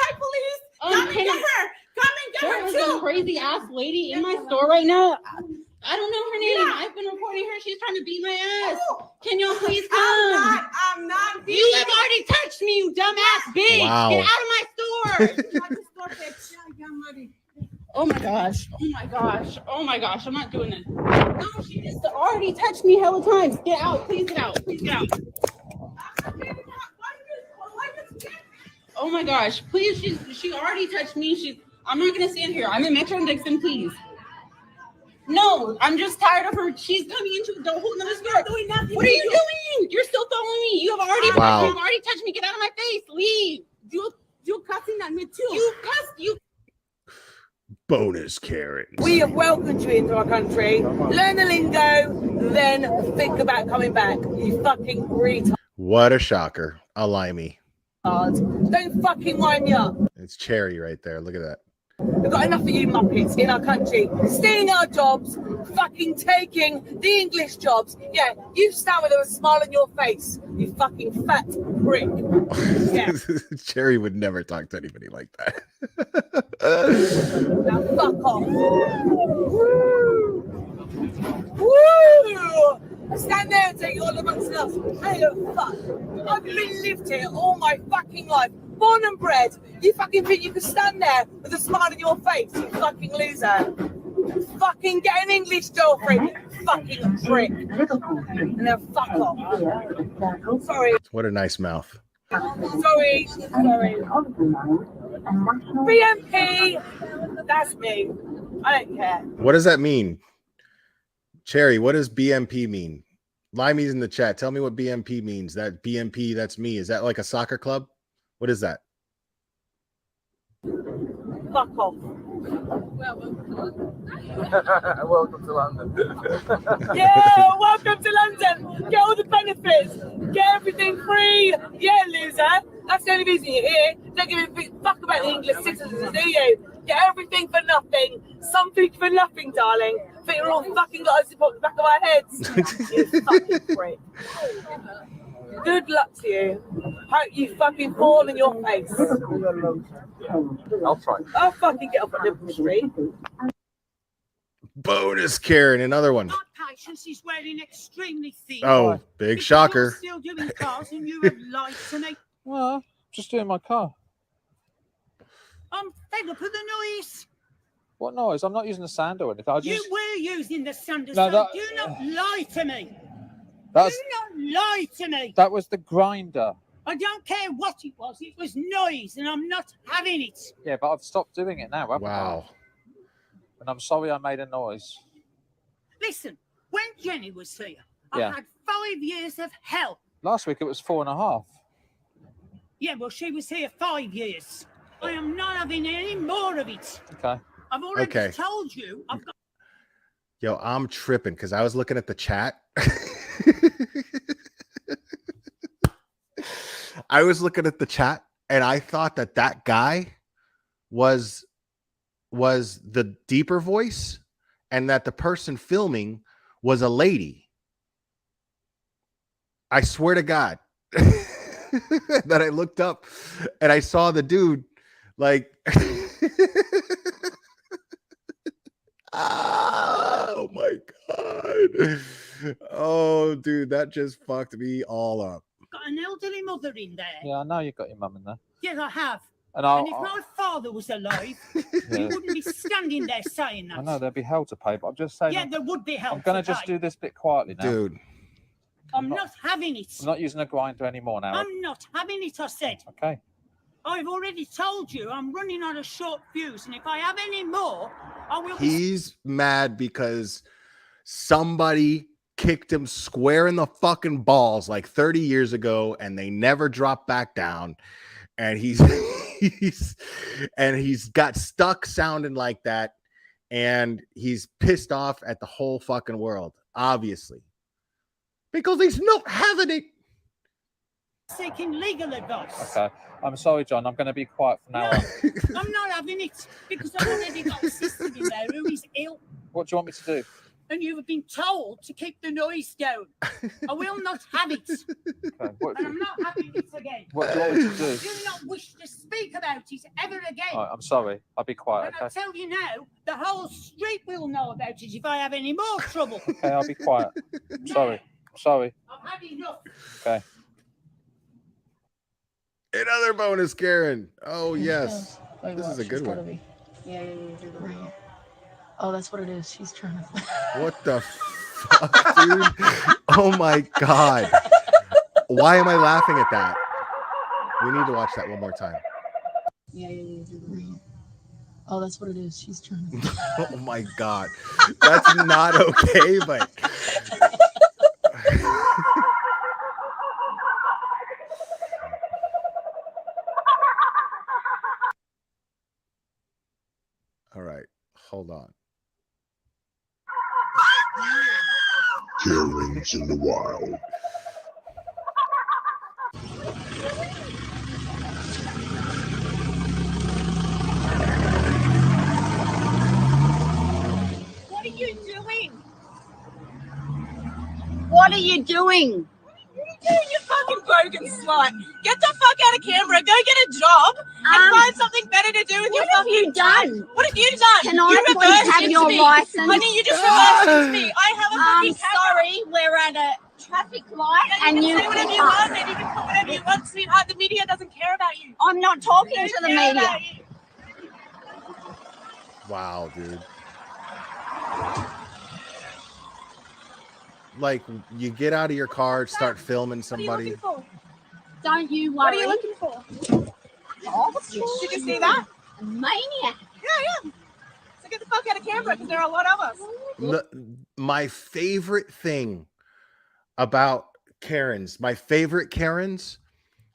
Come and get her. Come and get There her is a too. crazy ass lady in my store right now. I don't know her name. I've been reporting her. She's trying to beat my ass. Oh, Can y'all please come? I'm not. You have already touched me, you dumbass bitch. Wow. Get out of my store. Oh my gosh. I'm not doing this. No, she just already touched me hella times. Get out. Please get out. Oh my gosh. Please, she already touched me. I'm not gonna stand here. I'm in Metro and Dixon, please. No, I'm just tired of her. She's coming into the whole nother store. Doing nothing. What are you doing? You're still following me. You have already Wow. touched me. Get out of my face. Leave. You cussing at me too. You cussed. You. Bonus Karen. We have welcomed you into our country. Learn the lingo, then think about coming back. You fucking retard. What a shocker. A limey. Don't fucking wind me up. It's Cherry right there. Look at that. We've got enough of you muppets in our country stealing our jobs, fucking taking the English jobs. Yeah, you stand with a smile on your face, you fucking fat prick. Yeah. Cherry would never talk to anybody like that. Now fuck off. Woo! Stand there and take all amongst us. Hey, fuck. I've lived here all my fucking life. Born and bred. You fucking think you can stand there with a smile on your face, you fucking loser. Fucking get an English girlfriend, you fucking prick. And then fuck off. Sorry. What a nice mouth. Sorry. BMP, that's me. I don't care. What does that mean? Cherry, what does BMP mean? Limey's in the chat. Tell me what BMP means. That BMP, that's me. Is that like a soccer club? What is that? Fuck off. Welcome to London. Yeah, welcome to London. Get all the benefits. Get everything free. Yeah, loser. That's the only reason you're here. Don't give a fuck about the English citizens, do you? Get everything for nothing. Something for nothing, darling. Think we're all fucking got us support the back of our heads. You fucking prick. Good luck to you. Hope you fucking fall in your face. I'll try. I'll fucking get up at Liverpool Street. Bonus Karen, another one. My patience is wearing extremely thin. Oh, big shocker. You're still doing cars and you have lied to me. Well, just doing my car. I'm fed up with the noise. What noise? I'm not using the sand or anything. I You just were using the sander, No, so that- do not lie to me. that's Do not lie to me. that was the grinder. I don't care what it was noise, and I'm not having it. Yeah, but I've stopped doing it now. Haven't Wow. I? And I'm sorry I made a noise. Listen, when Jenny was here, Yeah. I had 5 years of hell. Last week it was 4.5. Yeah, well, she was here 5 years. I am not having any more of it. Okay. I've already Okay. told you. I've got Yo, I'm tripping because I was looking at the chat. I was looking at the chat and I thought that that guy was the deeper voice and that the person filming was a lady. I swear to God. That I looked up and I saw the dude like oh my God. Oh, dude, that just fucked me all up. got an elderly mother in there. Yeah, I know you've got your mum in there. Yes, I have. And And if my father was alive, Yeah. he wouldn't be standing there saying that. I know there'd be hell to pay, but I'm just saying. Yeah, there would be help. I'm going to to just pay. do this bit quietly now. Dude. I'm not having it. I'm not using a grinder anymore now. I'm not having it, I said. Okay. I've already told you I'm running on a short fuse, and if I have any more, I will be. He's mad because somebody kicked him square in the fucking balls like 30 years ago and they never dropped back down. And he's he's got stuck sounding like that. And he's pissed off at the whole fucking world, obviously. Because he's not having it. Seeking legal advice. Okay. I'm sorry, John. I'm going to be quiet from now on. I'm not having it because I've already got a sister in there who is ill, What do you want me to do? and you have been told to keep the noise down. I will not have it, Okay. What, and I'm not having it again. what do you want me to do? Do not wish to speak about it ever again. All right, I'm sorry. I'll be quiet. And I Okay. tell you now, the whole street will know about it if I have any more trouble. Okay, I'll be quiet. Sorry. Sorry. I've had enough. Okay. Another bonus, Karen. Oh, yes. This is a good one. Yeah. Oh, that's what it is. She's trying to. What the fuck, dude? Oh, my God. Why am I laughing at that? We need to watch that one more time. Yeah. Oh, that's what it is. She's trying to. Oh, my God. That's not okay, but... All right, hold on. Karens in the wild. are you doing? You fucking broken slut. Get the fuck out of Canberra. Go get a job and find something better to do with your What have fucking you done? What have you done? Can you I please reversed have into your me. license? Honey, you just reversed into me. I have a fucking Sorry, we're at a traffic light and and you you can say whatever you want and you can put whatever you want, sweetheart. The media doesn't care about you. I'm not talking They to don't the care media. about you. Wow, dude. Like, you get out of your car, start filming What are you somebody. looking for? Don't you What worry. are you looking for? Did you see that? Maniac. Yeah. So get the fuck out of Canberra because there are a lot of us. My favorite thing about Karens, my favorite Karens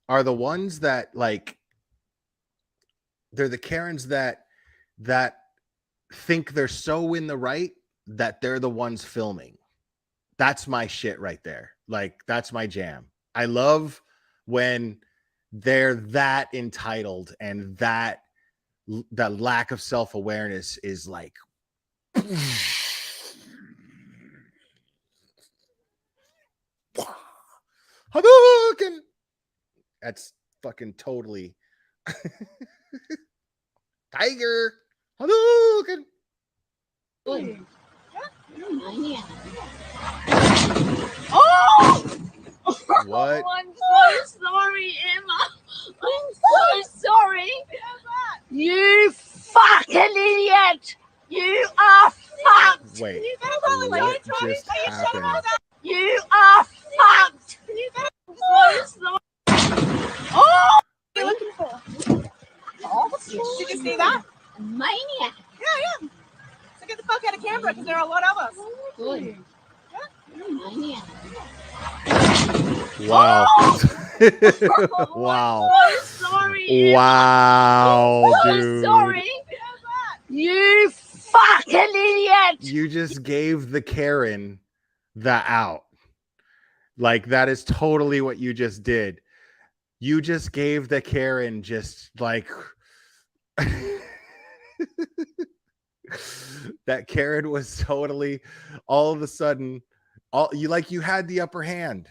are the ones that, like, they're the Karens that think they're so in the right that they're the ones filming. That's my shit right there. Like, that's my jam. I love when they're that entitled and that lack of self-awareness is like Hadouken! That's fucking totally Tiger Hadouken! Maniac. What? Oh, I'm so sorry, Emma. I'm so sorry. You fucking idiot. You are fucked. Wait, You better call it what like you just Are you sure happened? about that? You are fucked. You better I'm so sorry. What are you looking for? Did you see that? Maniac. Yeah. So get the fuck out of Canberra because there are a lot of us. Good. Maniac. Wow. Wow. I'm sorry. Wow, I'm dude. sorry. You fucking idiot. You just gave the Karen the out. Like, that is totally what you just did. You just gave the Karen just like that Karen was totally all of a sudden you had the upper hand.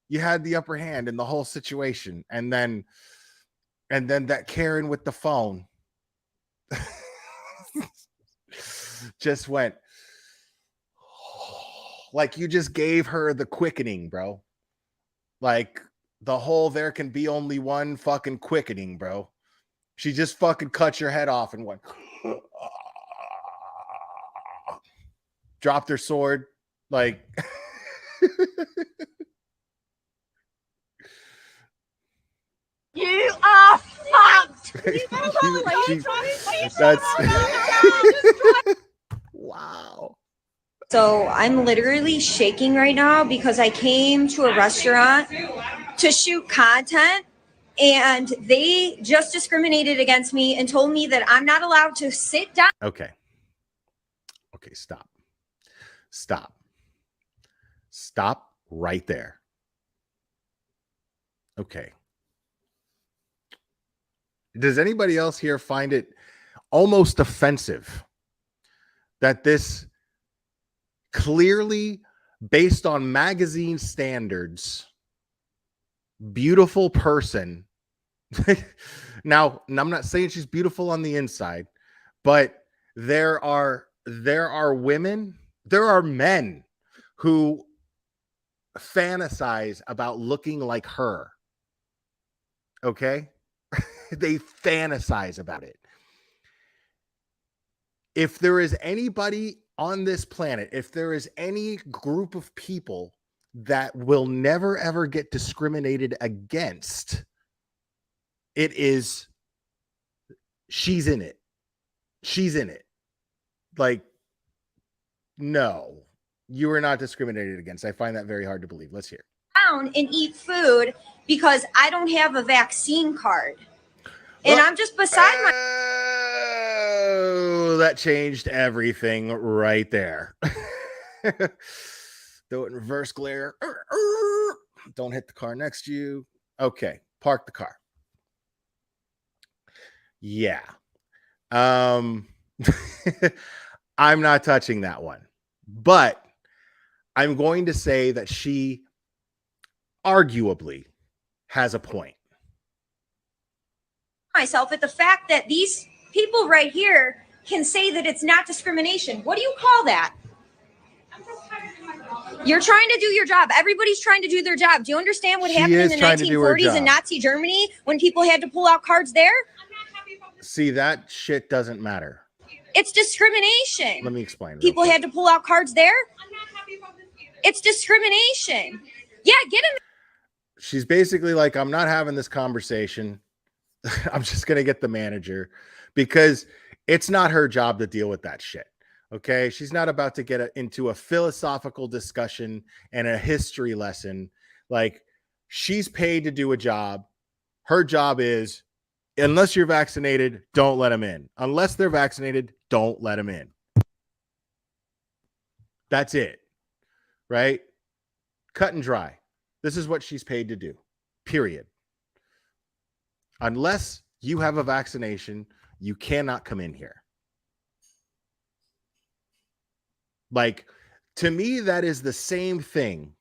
You had the upper hand in the whole situation. And then that Karen with the phone just went like you just gave her the quickening, bro. Like the whole there can be only one fucking quickening, bro. She just fucking cut your head off and went dropped her sword like You are fucked. Wow. So I'm literally shaking right now because I came to a restaurant to shoot content and they just discriminated against me and told me that I'm not allowed to sit down. Okay, stop right there. Okay, does anybody else here find it almost offensive that this clearly, based on magazine standards, beautiful person now I'm not saying she's beautiful on the inside, but there are women, there are men who fantasize about looking like her. Okay? They fantasize about it. If there is anybody on this planet, if there is any group of people that will never ever get discriminated against, it is she's in it. She's in it. Like, no, you are not discriminated against. I find that very hard to believe. Let's hear. And eat food because I don't have a vaccine card. And I'm just beside my. Oh, that changed everything right there. Do it in reverse glare. Don't hit the car next to you. Okay, park the car. Yeah. I'm not touching that one. But I'm going to say that she arguably has a point. Myself at the fact that these people right here can say that it's not discrimination. What do you call that? You're trying to do your job. Everybody's trying to do their job. Do you understand what She happened in is the trying to do her 1940s in job. Nazi Germany when people had to pull out cards there? See, that shit doesn't matter. It's discrimination. Let me explain. People had to pull out cards there? It's discrimination. Yeah, get him. She's basically like, I'm not having this conversation. I'm just going to get the manager because it's not her job to deal with that shit. Okay. She's not about to get into a philosophical discussion and a history lesson. Like, she's paid to do a job. Her job is, unless you're vaccinated, don't let them in. Unless they're vaccinated, don't let them in. That's it. Right? Cut and dry. This is what she's paid to do. Period. Unless you have a vaccination, you cannot come in here. Like, to me, that is the same thing.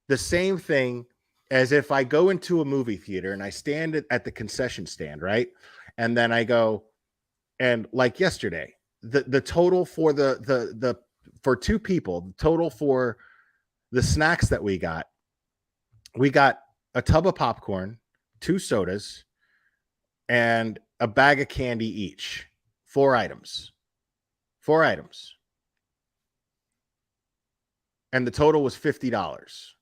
The same thing as if I go into a movie theater and I stand at the concession stand, right? And then I go, and like yesterday, the total for the for two people, the total for the snacks that we got a tub of popcorn, 2 sodas, and a bag of candy each. 4 items. 4 items. And the total was $50.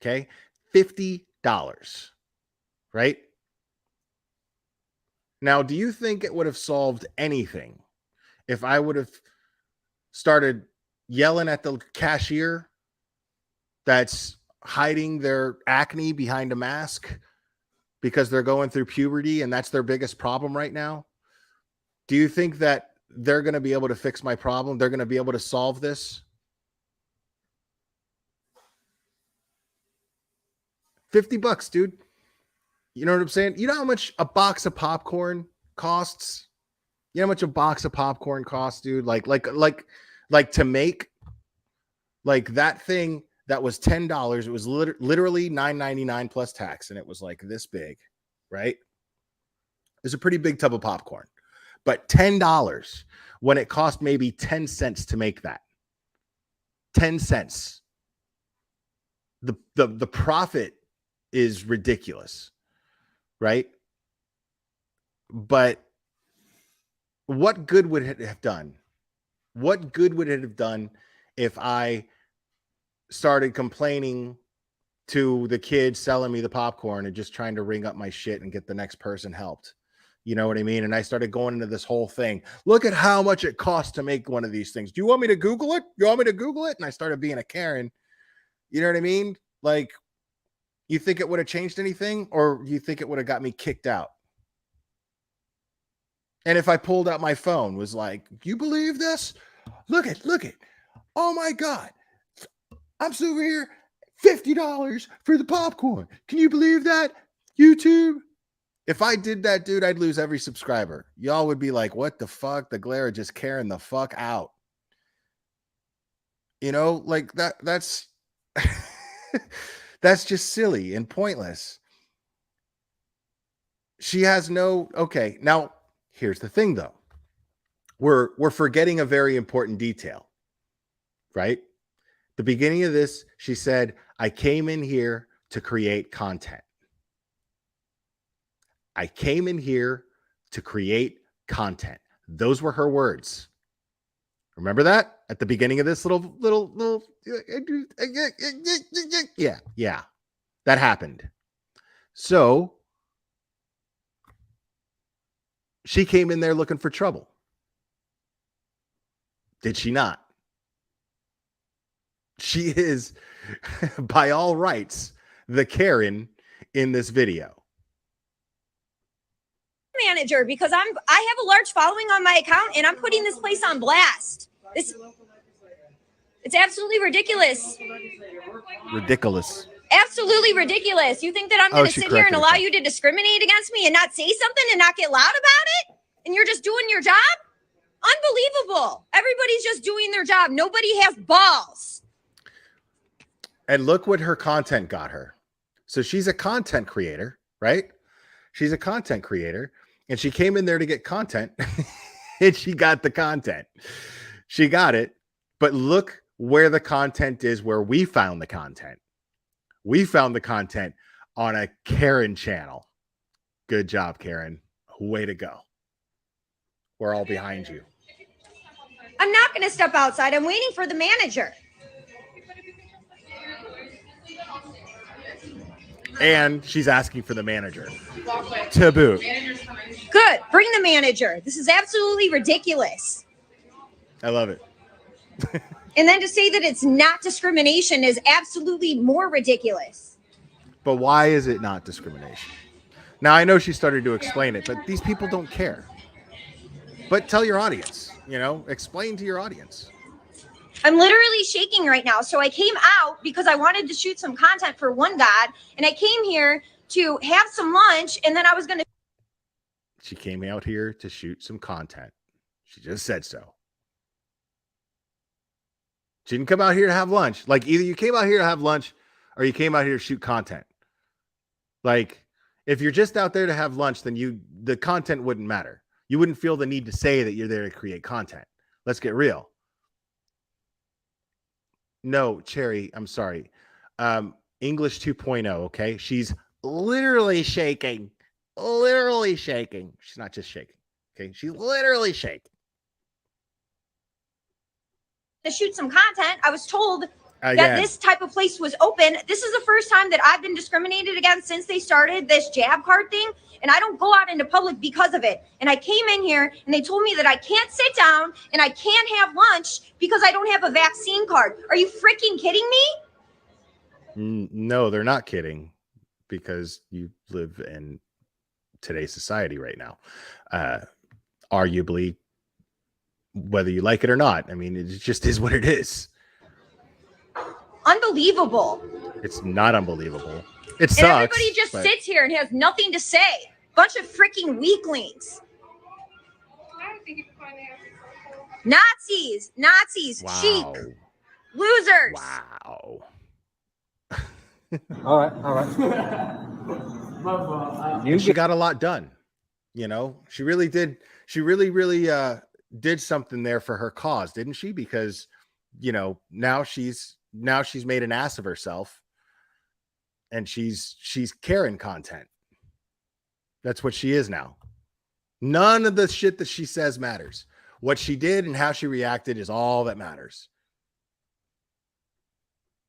Okay? $50. Right? Now, do you think it would have solved anything if I would have started yelling at the cashier that's hiding their acne behind a mask because they're going through puberty and that's their biggest problem right now? Do you think that they're going to be able to fix my problem? They're going to be able to solve this? $50, dude. You know what I'm saying? You know how much a box of popcorn costs? You know how much a box of popcorn costs, dude? Like to make, like, that thing that was $10. It was literally $9.99 plus tax, and it was like this big, right? It's a pretty big tub of popcorn, but $10 when it cost maybe 10 cents to make that. 10 cents. The profit is ridiculous, right? But what good would it have done? What good would it have done if I started complaining to the kids selling me the popcorn and just trying to ring up my shit and get the next person helped? You know what I mean? And I started going into this whole thing. Look at how much it costs to make one of these things. Do you want me to Google it? You want me to Google it? And I started being a Karen. You know what I mean? Like, you think it would have changed anything, or you think it would have got me kicked out? And if I pulled out my phone, was like, you believe this? Look it. Oh my God. I'm over here, $50 for the popcorn. Can you believe that? YouTube. If I did that, dude, I'd lose every subscriber. Y'all would be like, what the fuck? The glare just carrying the fuck out. You know, like that's that's just silly and pointless. She has no, okay. Now, here's the thing though. We're forgetting a very important detail, right? The beginning of this, she said, I came in here to create content. I came in here to create content. Those were her words. Remember that at the beginning of this little yeah, that happened. So she came in there looking for trouble. Did she not? She is, by all rights, the Karen in this video. Manager, because I have a large following on my account and I'm putting this place on blast. It's absolutely ridiculous. Ridiculous. Absolutely ridiculous. You think that I'm going to sit here and allow you to discriminate against me and not say something and not get loud about it? And you're just doing your job? Unbelievable. Everybody's just doing their job. Nobody has balls. And look what her content got her. So she's a content creator, right? She's a content creator, and she came in there to get content, and she got the content. She got it, but look where the content is, where we found the content. We found the content on a Karen channel. Good job, Karen. Way to go. We're all behind you. I'm not going to step outside. I'm waiting for the manager. And she's asking for the manager to boot. Good. Bring the manager. This is absolutely ridiculous. I love it. And then to say that it's not discrimination is absolutely more ridiculous. But why is it not discrimination? Now, I know she started to explain it, but these people don't care. But tell your audience, explain to your audience. I'm literally shaking right now. So I came out because I wanted to shoot some content for One God, and I came here to have some lunch, and then I was going to. She came out here to shoot some content. She just said so. She didn't come out here to have lunch. Like, either you came out here to have lunch or you came out here to shoot content. Like, if you're just out there to have lunch, then the content wouldn't matter. You wouldn't feel the need to say that you're there to create content. Let's get real. No, Cherry, I'm sorry. English 2.0, okay? She's literally shaking. Literally shaking. She's not just shaking, okay? She's literally shaking. To shoot some content. I was told that this type of place was open. This is the first time that I've been discriminated against since they started this jab card thing, and I don't go out into public because of it. And I came in here and they told me that I can't sit down and I can't have lunch because I don't have a vaccine card. Are you freaking kidding me? No, they're not kidding, because you live in today's society right now. Arguably, whether you like it or not. I mean, it just is what it is. Unbelievable. It's not unbelievable. It sucks. And everybody just sits here and has nothing to say. Bunch of freaking weaklings. Nazis. Wow. Cheap. Losers. Wow. All right. She got a lot done. She really did. She really did something there for her cause, didn't she? Because, now she's made an ass of herself, and she's Karen content. That's what she is now. None of the shit that she says matters. What she did and how she reacted is all that matters.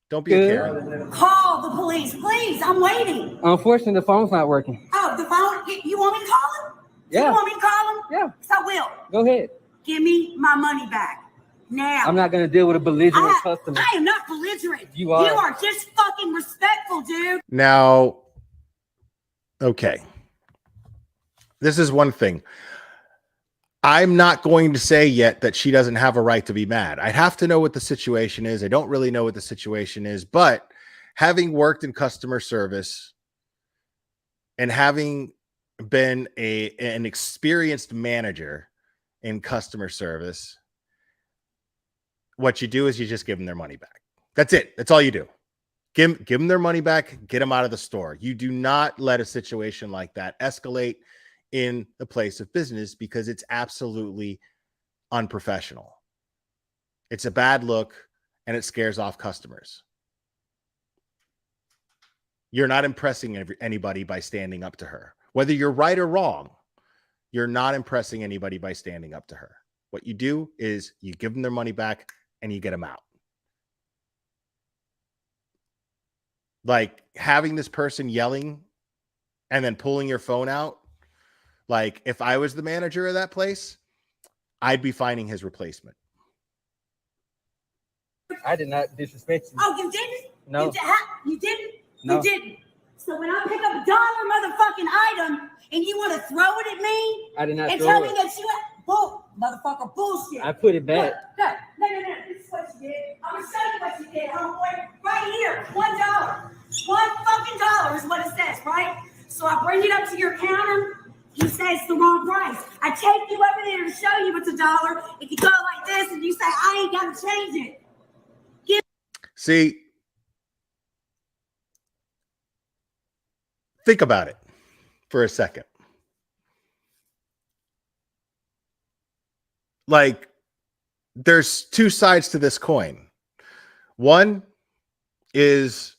Don't be a Karen. Call the police, please. I'm waiting. Unfortunately, the phone's not working. Oh, the phone? You want me to call him? Yeah. You want me to call him? Yeah. So I will. Go ahead. Give me my money back. Now. I'm not going to deal with a belligerent customer. I am not belligerent. You are. You are just fucking respectful, dude. Now, okay. This is one thing. I'm not going to say yet that she doesn't have a right to be mad. I'd have to know what the situation is. I don't really know what the situation is, but having worked in customer service and having been an experienced manager in customer service, what you do is you just give them their money back. That's it. That's all you do. Give them their money back, get them out of the store. You do not let a situation like that escalate in the place of business, because it's absolutely unprofessional. It's a bad look, and it scares off customers. You're not impressing anybody by standing up to her. Whether you're right or wrong, you're not impressing anybody by standing up to her. What you do is you give them their money back and you get them out. Like having this person yelling and then pulling your phone out. Like if I was the manager of that place, I'd be finding his replacement. I did not disrespect you. Oh, you didn't? No. You didn't? No. You didn't. So when I pick up a dollar motherfucking item and you want to throw it at me I did not and throw tell it. me that you motherfucker bullshit. I put it back. No. This is what you did. I'm gonna show you what you did, homeboy. Right here, $1. $1 fucking dollar is what it says, right? So I bring it up to your counter. You say it's the wrong price. I take you over there to show you it's $1. If you go like this and you say, I ain't got to change it. See, think about it for a second. Like, there's two sides to this coin. One is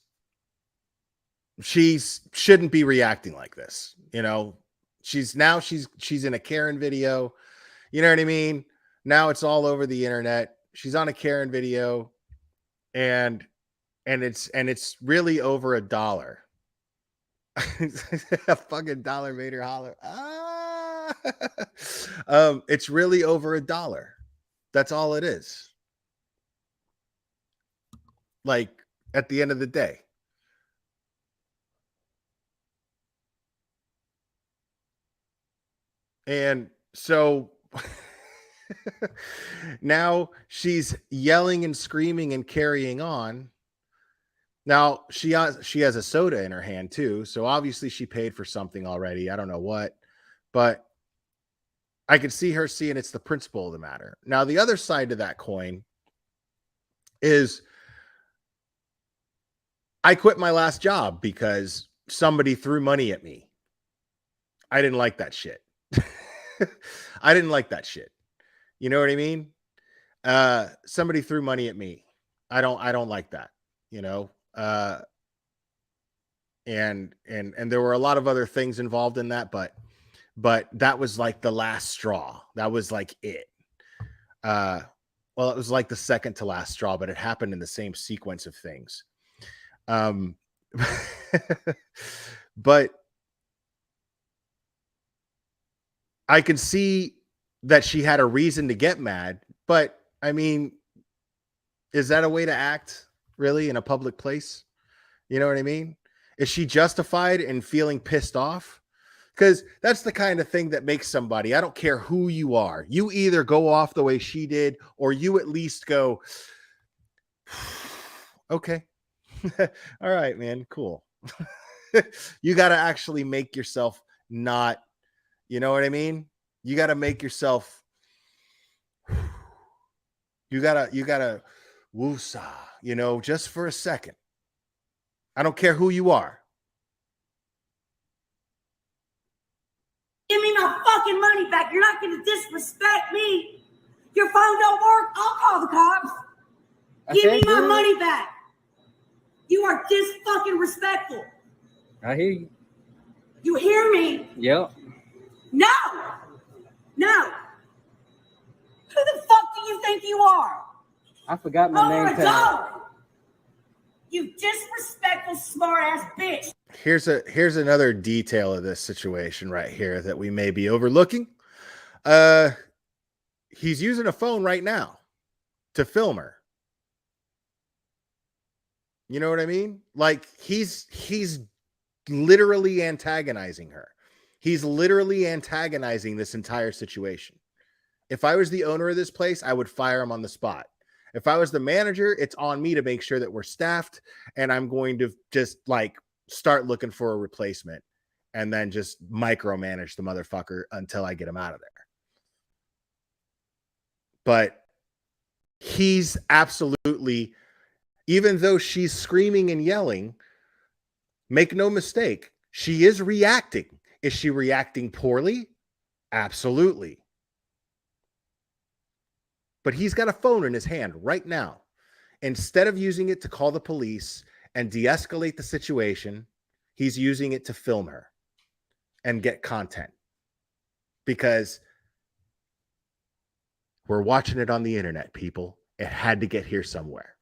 she shouldn't be reacting like this. You know, she's in a Karen video. You know what I mean? Now it's all over the internet. She's on a Karen video, and it's really over $1. A fucking dollar made her holler. It's really over $1. That's all it is. Like, at the end of the day. And so now she's yelling and screaming and carrying on. Now she has a soda in her hand too. So obviously she paid for something already. I don't know what, but I could see her seeing it's the principle of the matter. Now, the other side to that coin is I quit my last job because somebody threw money at me. I didn't like that shit. I didn't like that shit. You know what I mean? Somebody threw money at me. I don't like that, you know? And there were a lot of other things involved in that, but that was like the last straw. That was like it. Well, it was like the second to last straw, but it happened in the same sequence of things. But I could see that she had a reason to get mad, but I mean, is that a way to act really in a public place? You know what I mean? Is she justified in feeling pissed off? Because that's the kind of thing that makes somebody, I don't care who you are, you either go off the way she did, or you at least go, okay, all right, man, cool. You got to actually make yourself not, you know what I mean? You got to make yourself, you got to woosah, you know, just for a second. I don't care who you are. Give me my fucking money back. You're not going to disrespect me. Your phone don't work. I'll call the cops. Give me my money back. You are fucking respectful. I hear you. You hear me? Yep. No. Who the fuck do you think you are? I forgot my name tag. You disrespectful, smart ass bitch. Here's another detail of this situation right here that we may be overlooking. He's using a phone right now to film her. You know what I mean? Like, he's literally antagonizing her. He's literally antagonizing this entire situation. If I was the owner of this place, I would fire him on the spot. If I was the manager, it's on me to make sure that we're staffed, and I'm going to just like start looking for a replacement and then just micromanage the motherfucker until I get him out of there. But he's absolutely, even though she's screaming and yelling, make no mistake, she is reacting. Is she reacting poorly? Absolutely. But he's got a phone in his hand right now. Instead of using it to call the police and de-escalate the situation, he's using it to film her and get content. Because we're watching it on the internet, people. It had to get here somewhere.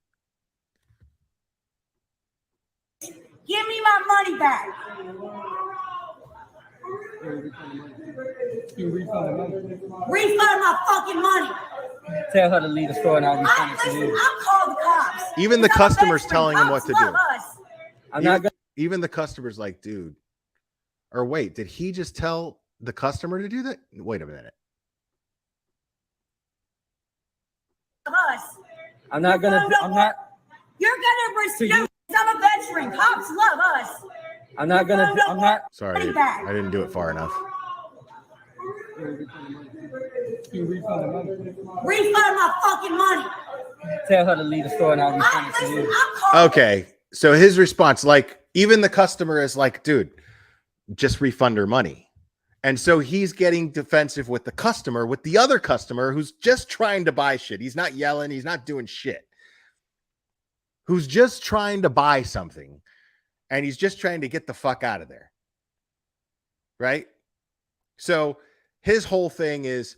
Give me my money back. Refund my fucking money. Tell her to leave the store and I'll refund it to you. I'll call the cops. Even the customers telling him what to do. I'm not gonna. Even the customers like, dude. Or wait, did he just tell the customer to do that? Wait a minute. I'm not gonna. I'm not. You're gonna respect. I'm a veteran. Cops love us. I'm not gonna. I'm not. Sorry, I didn't do it far enough. Can you refund the money? Refund my fucking money. Tell her to leave the store and I'll refund it to Listen, you. I'm calling. Okay. So his response, like, even the customer is like, dude, just refund her money. And so he's getting defensive with the customer, with the other customer who's just trying to buy shit. He's not yelling, he's not doing shit. Who's just trying to buy something. And he's just trying to get the fuck out of there. Right? So his whole thing is,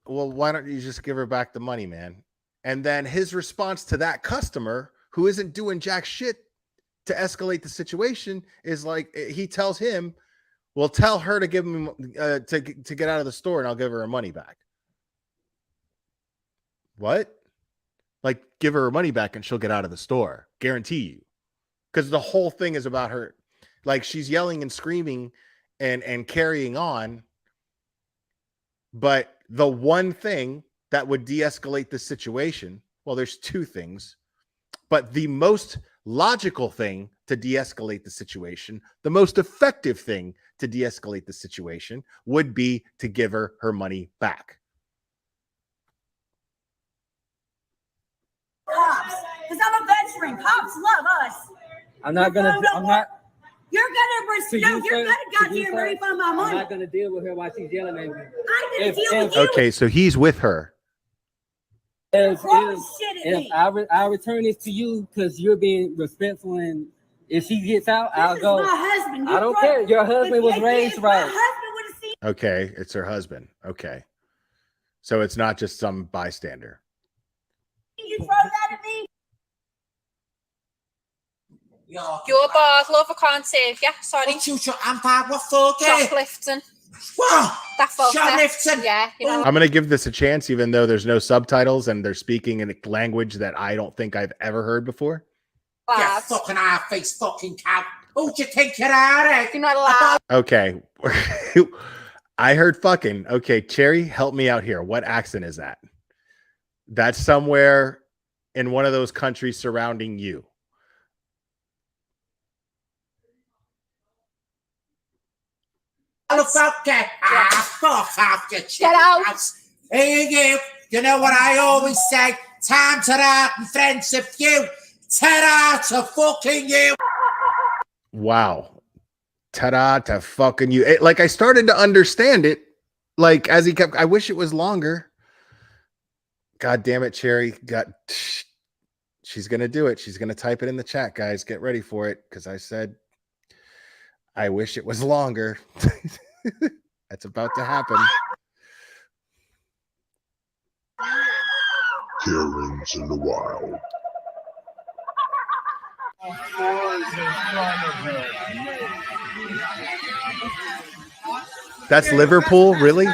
well, why don't you just give her back the money, man? And then his response to that customer who isn't doing jack shit to escalate the situation is like, he tells him, well, tell her to give him to get out of the store and I'll give her her money back. What? Like, give her her money back and she'll get out of the store. Guarantee you. Because the whole thing is about her. Like, she's yelling and screaming and carrying on. But the one thing that would de-escalate the situation, well, there's two things. But the most logical thing to de-escalate the situation, the most effective thing to de-escalate the situation would be to give her her money back. Cops, because I'm a veteran. Cops love us. I'm not gonna. I'm not. You're gonna goddamn refund my I'm money. not gonna deal with her while she's yelling at me. I'm gonna deal with you. Okay, so he's with her. If Shit at me. I return this to you because you're being respectful, and if she gets out, I'll This go. is my husband. I don't care. Your husband was raised My right. husband would have seen. Okay, it's her husband. Okay. So it's not just some bystander. You throw that at me. Your boss, love, I can't save you. Sorry. Shoplifting. That shoplifting. Yeah, you know. I'm going to give this a chance, even though there's no subtitles and they're speaking in a language that I don't think I've ever heard before. Yeah, fucking half-face fucking cow. Who do you think you are? you're not allowed. Okay. I heard fucking. Okay, Cherry, help me out here. What accent is that? That's somewhere in one of those countries surrounding you. Motherfucker. Fuck off, you Get out. Hey, you know what I always say? Time to out and friends of you. Ta-da to fucking you. Wow. Ta-da to fucking you. Like, I started to understand it. Like, as he kept, I wish it was longer. God damn it, Cherry. She's going to do it. She's going to type it in the chat, guys. Get ready for it. Because I said, I wish it was longer. That's about to happen. Karen's in the wild. That's Liverpool, really?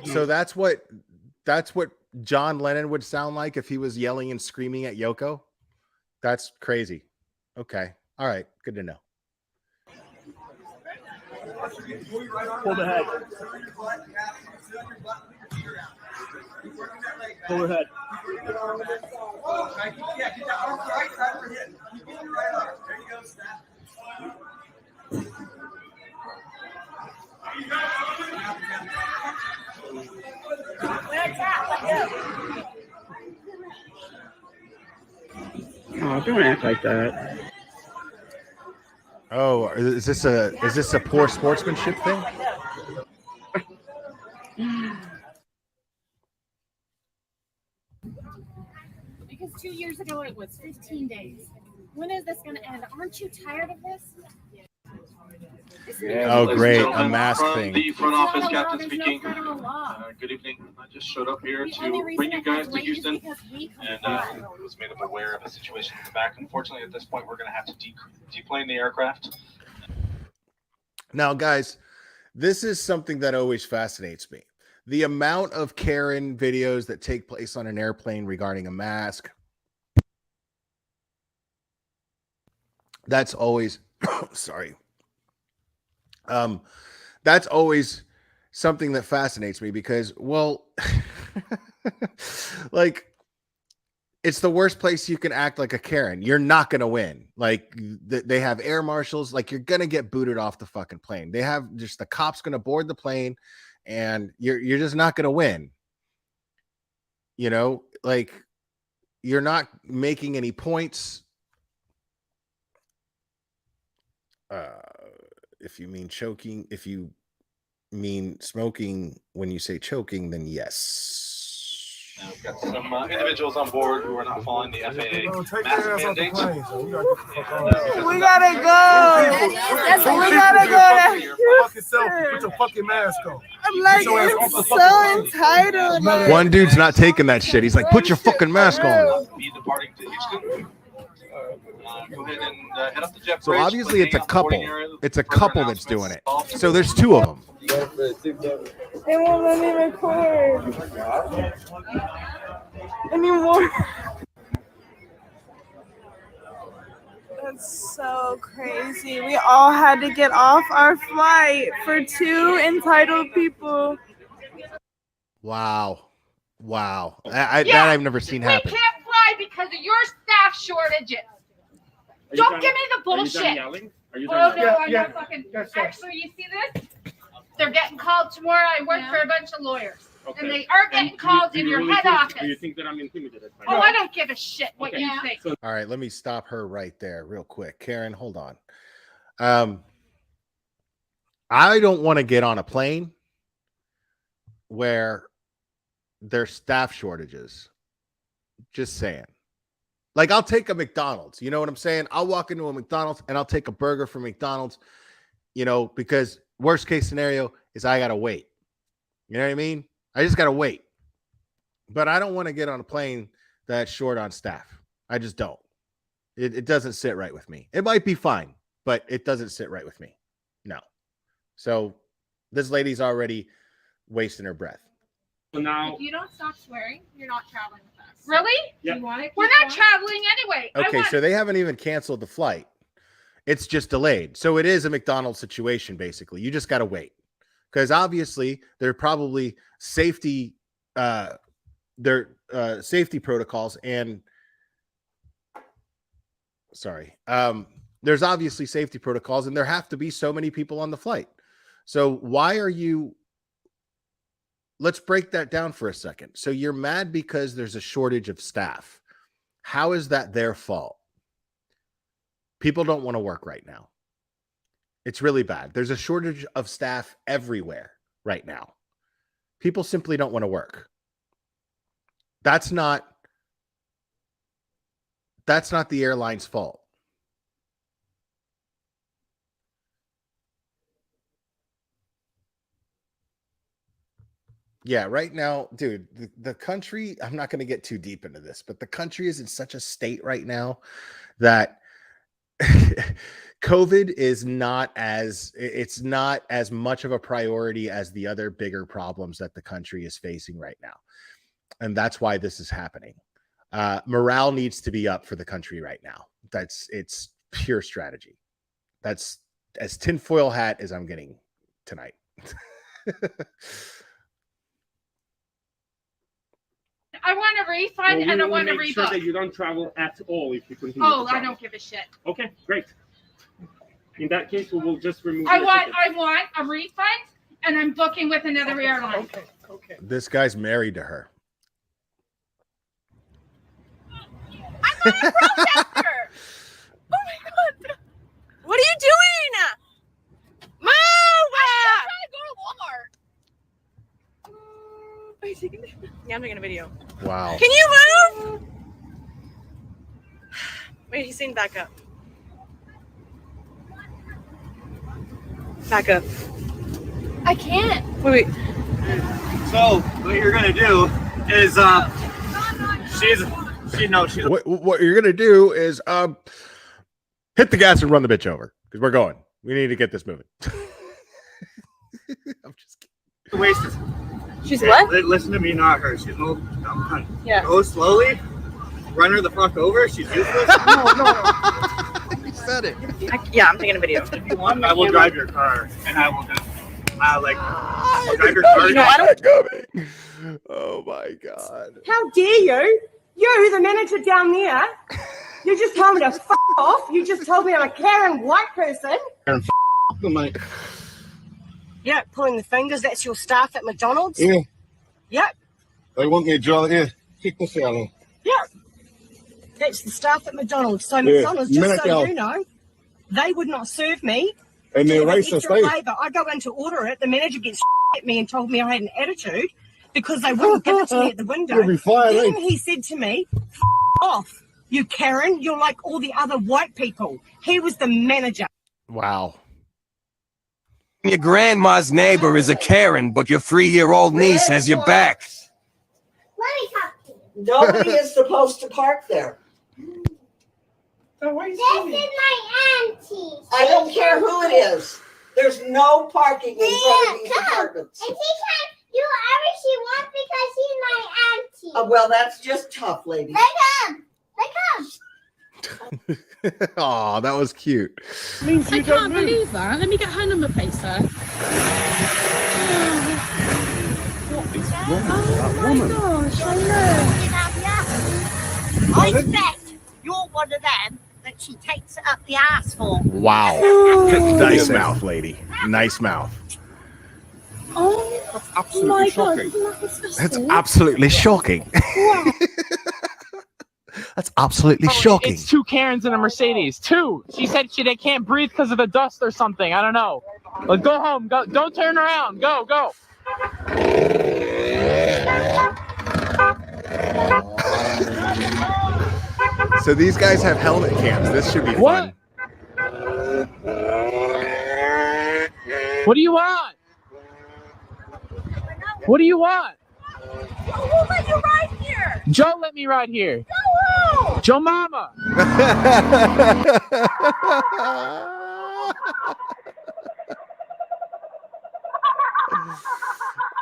So that's what John Lennon would sound like if he was yelling and screaming at Yoko. That's crazy. Okay. All right. Good to know. Pull the head. Pull the head. Oh, don't act like that. Oh, is this a poor sportsmanship thing? Because 2 years ago it was 15 days. When is this going to end? Aren't you tired of this? Oh, great. A mask thing. The front office captain speaking. Good evening. I just showed up here to bring you guys to Houston and was made up aware of a situation in the back. Unfortunately, at this point, we're going to have to deplane the aircraft. Now, guys, this is something that always fascinates me. The amount of Karen videos that take place on an airplane regarding a mask. That's always, sorry. That's always something that fascinates me because, well, like, It's the worst place you can act like a Karen. You're not going to win. Like they have air marshals. Like you're going to get booted off the fucking plane. They have just the cops going to board the plane and you're just not going to win. You know, like you're not making any points. If you mean choking, if you mean smoking when you say choking, then yes. Now we've got some individuals on board who are not following the FAA mask mandates. We gotta go. We gotta go. Put your fucking mask on. I'm like, it's so entitled. Like, One dude's not taking that shit. He's like, put your fucking mask on. Be departing to Houston. Go ahead and head up the jet So bridge. obviously it's a couple. It's a couple that's doing it. So there's two of them. they won't let me record anymore. That's so crazy. We all had to get off our flight for two entitled people. Wow. That I've never seen happen. We can't fly because of your staff shortages. Don't give me the bullshit. Oh no, I'm not fucking. Actually, you see this? They're getting called tomorrow. I work for a bunch of lawyers, and they are getting called in your head office. Do you think that I'm intimidated? Oh, I don't give a shit what you think. All right, let me stop her right there real quick. Karen, hold on. I don't want to get on a plane where there's staff shortages. Just saying. Like, I'll take a McDonald's. You know what I'm saying? I'll walk into a McDonald's and I'll take a burger from McDonald's, you know, because worst case scenario is I got to wait. You know what I mean? I just got to wait. But I don't want to get on a plane that's short on staff. I just don't. It doesn't sit right with me. It might be fine, but it doesn't sit right with me. No. So this lady's already wasting her breath. So now, If you don't stop swearing, you're not traveling with us. Really? Yep. We're not traveling anyway. Okay, so they haven't even canceled the flight. It's just delayed. So it is a McDonald's situation, basically. You just got to wait. Because obviously there are probably safety safety protocols and there's obviously safety protocols and there have to be so many people on the flight. So why are you let's break that down for a second. So you're mad because there's a shortage of staff. How is that their fault? People don't want to work right now. It's really bad. There's a shortage of staff everywhere right now. People simply don't want to work. That's not the airline's fault. Yeah, right now, dude, the country, I'm not going to get too deep into this, but the country is in such a state right now that COVID is not as much of a priority as the other bigger problems that the country is facing right now. And that's why this is happening. Morale needs to be up for the country right now. It's pure strategy. That's as tinfoil hat as I'm getting tonight. I want a refund and I want a make sure rebook. that you don't travel at all if you continue. Oh, to I travel. don't give a shit. Okay, great. In that case, we will just remove. I your want ticket. a refund and I'm booking with another airline. Okay. This guy's married to her. I'm not a protester. Oh my god. What are you doing? Move! I'm trying to go to Walmart. Are you taking it? Yeah, I'm taking a video. Wow. Can you move? Wait, he's saying back up. Back up. I can't. Wait. So what you're gonna do is What you're gonna do is hit the gas and run the bitch over because we're going. We need to get this moving. I'm just kidding. wasted. She's what? Listen to me, not her. She's an old dumb cunt. Yeah. Go slowly. Run her the fuck over. She's useless. No. You said it. I'm taking a video. If you want, I will drive your car, and I will just I'll drive your car. You know, I don't. Oh my god. How dare you? You, the manager down there, you just told me to f off. You just told me I'm a Karen white person. Karen, them, mate. Yeah, pulling the fingers. That's your staff at McDonald's? Yeah. Yep. They want me to drive here. Kick the out of Yep. That's the staff at McDonald's. So Yeah, McDonald's, just so Medical. you know, they would not serve me. And they're to have an racist, extra eh? flavour. I go in to order it. The manager gets at me and told me I had an attitude because they wouldn't give it to me at the window. You'll be fired, Then eh? he said to me, off, you Karen, you're like all the other white people. He was the manager. Wow. Your grandma's neighbor is a Karen, but your 3-year-old niece has your back. Nobody is supposed to park there. So what This is my auntie. I don't care who it is. There's no parking in front of these apartments. And she can do whatever she wants because she's my auntie. Well, that's just tough, lady. Oh, that was cute. I can't believe that. Let me get her number, please, sir. Oh my gosh, I expect you're one of them that she takes it up the ass for. Wow. Nice mouth, lady. Nice mouth. Oh absolutely my shocking. God, isn't that disgusting? That's absolutely shocking. That's absolutely shocking. It's 2 Karens in a Mercedes. 2. She said they can't breathe because of the dust or something. I don't know. But go home. Go. Don't turn around. Go. Go. So these guys have helmet cams. This should be fun. What do you want? What do you want? Who let you ride here? Joe let me ride here. Go! Joe Mama.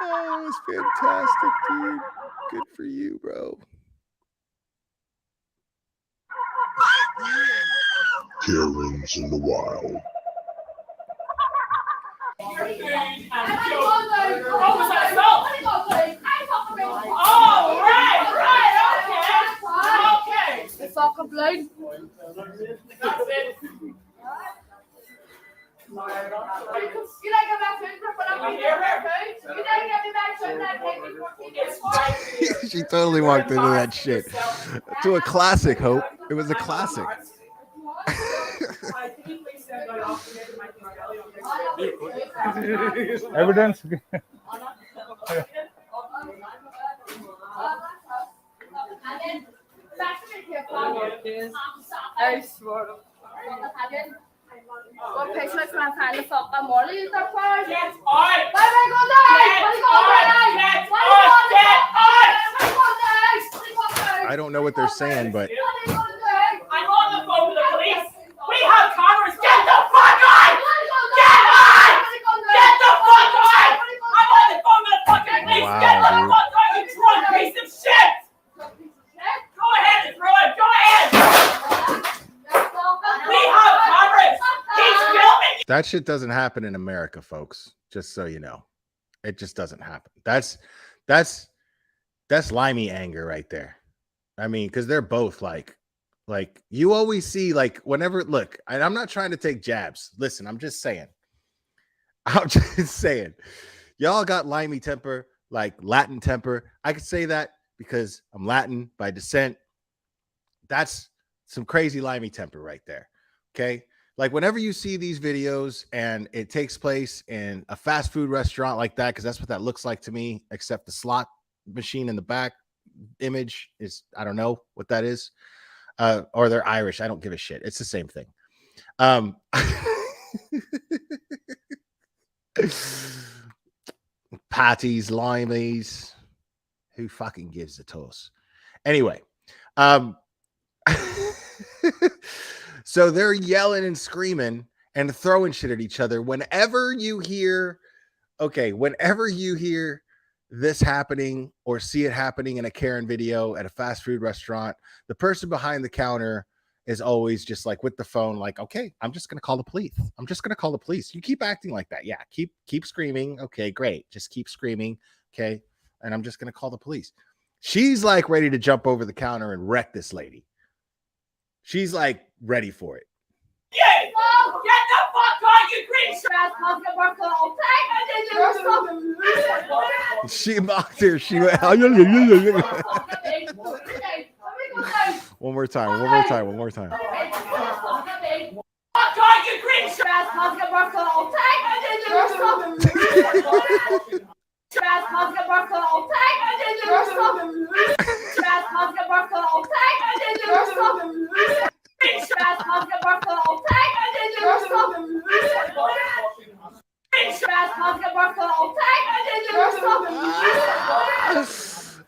Oh, that was fantastic, dude. Good for you, bro. Karens in the wild. Oh, right, okay. The soccer blade. That's it. You don't get back to it, but I'm here. You don't get me back to that. She totally walked into that shit. To a classic, Hope. It was a classic. Evidence. I don't know what they're saying, but I'm on the phone with the police. We have cameras. Get the fuck on! Get on! Get the fuck on! I'm on the phone with the fucking police. Wow, Get the dude. fuck on, you drunk piece of shit! Go ahead and throw it. Go ahead. We have cameras. He's filming. that shit doesn't happen in America, folks. Just so you know. It just doesn't happen. That's limey anger right there. I mean, because they're both like you always see, like, whenever, look, and I'm not trying to take jabs. Listen, I'm just saying. Y'all got limey temper, like Latin temper. I could say that because I'm Latin by descent. That's some crazy limey temper right there. Okay. Like, whenever you see these videos and it takes place in a fast food restaurant like that, because that's what that looks like to me, except the slot machine in the back image is, I don't know what that is. Or they're Irish. I don't give a shit. It's the same thing. Patties, limeys. Who fucking gives a toss? Anyway, so they're yelling and screaming and throwing shit at each other. Whenever you hear this happening or see it happening in a Karen video at a fast food restaurant, the person behind the counter is always just like with the phone, like, okay, I'm just going to call the police. I'm just going to call the police. You keep acting like that. Yeah. Keep screaming. Okay, great. Just keep screaming. Okay. And I'm just going to call the police. She's like ready to jump over the counter and wreck this lady. She's like ready for it. Yeah! Get the fuck on, you green She mocked her. She went. One more time. One more time. One more time.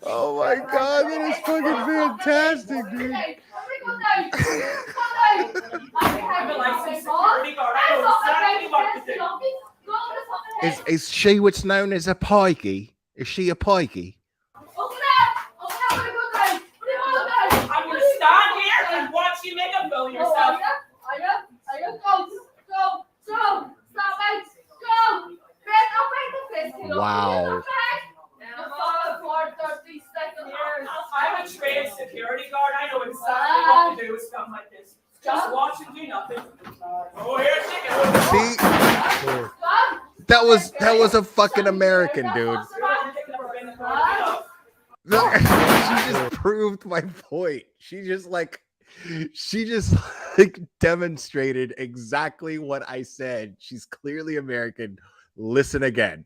Oh my god, that is fucking fantastic, dude. Is she what's known as a pikey? Is she a pikey? I'm gonna stand here and watch you make a fool of yourself. Wow. I'm a trained security guard. I know exactly what to do with stuff like this. Just watch and do nothing. Oh, here's chicken. See? That was a fucking American, dude. She just proved my point. She just demonstrated exactly what I said. She's clearly American. Listen again.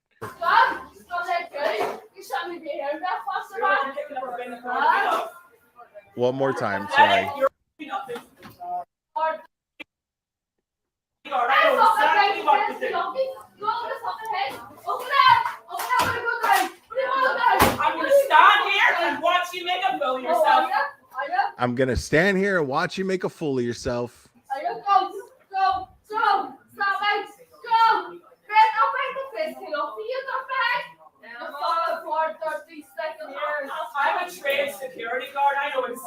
One more time, sorry. I'm gonna stand here and watch you make a fool of yourself. I'm gonna stand here and watch you make a fool of yourself. I'm a trained security guard. I know exactly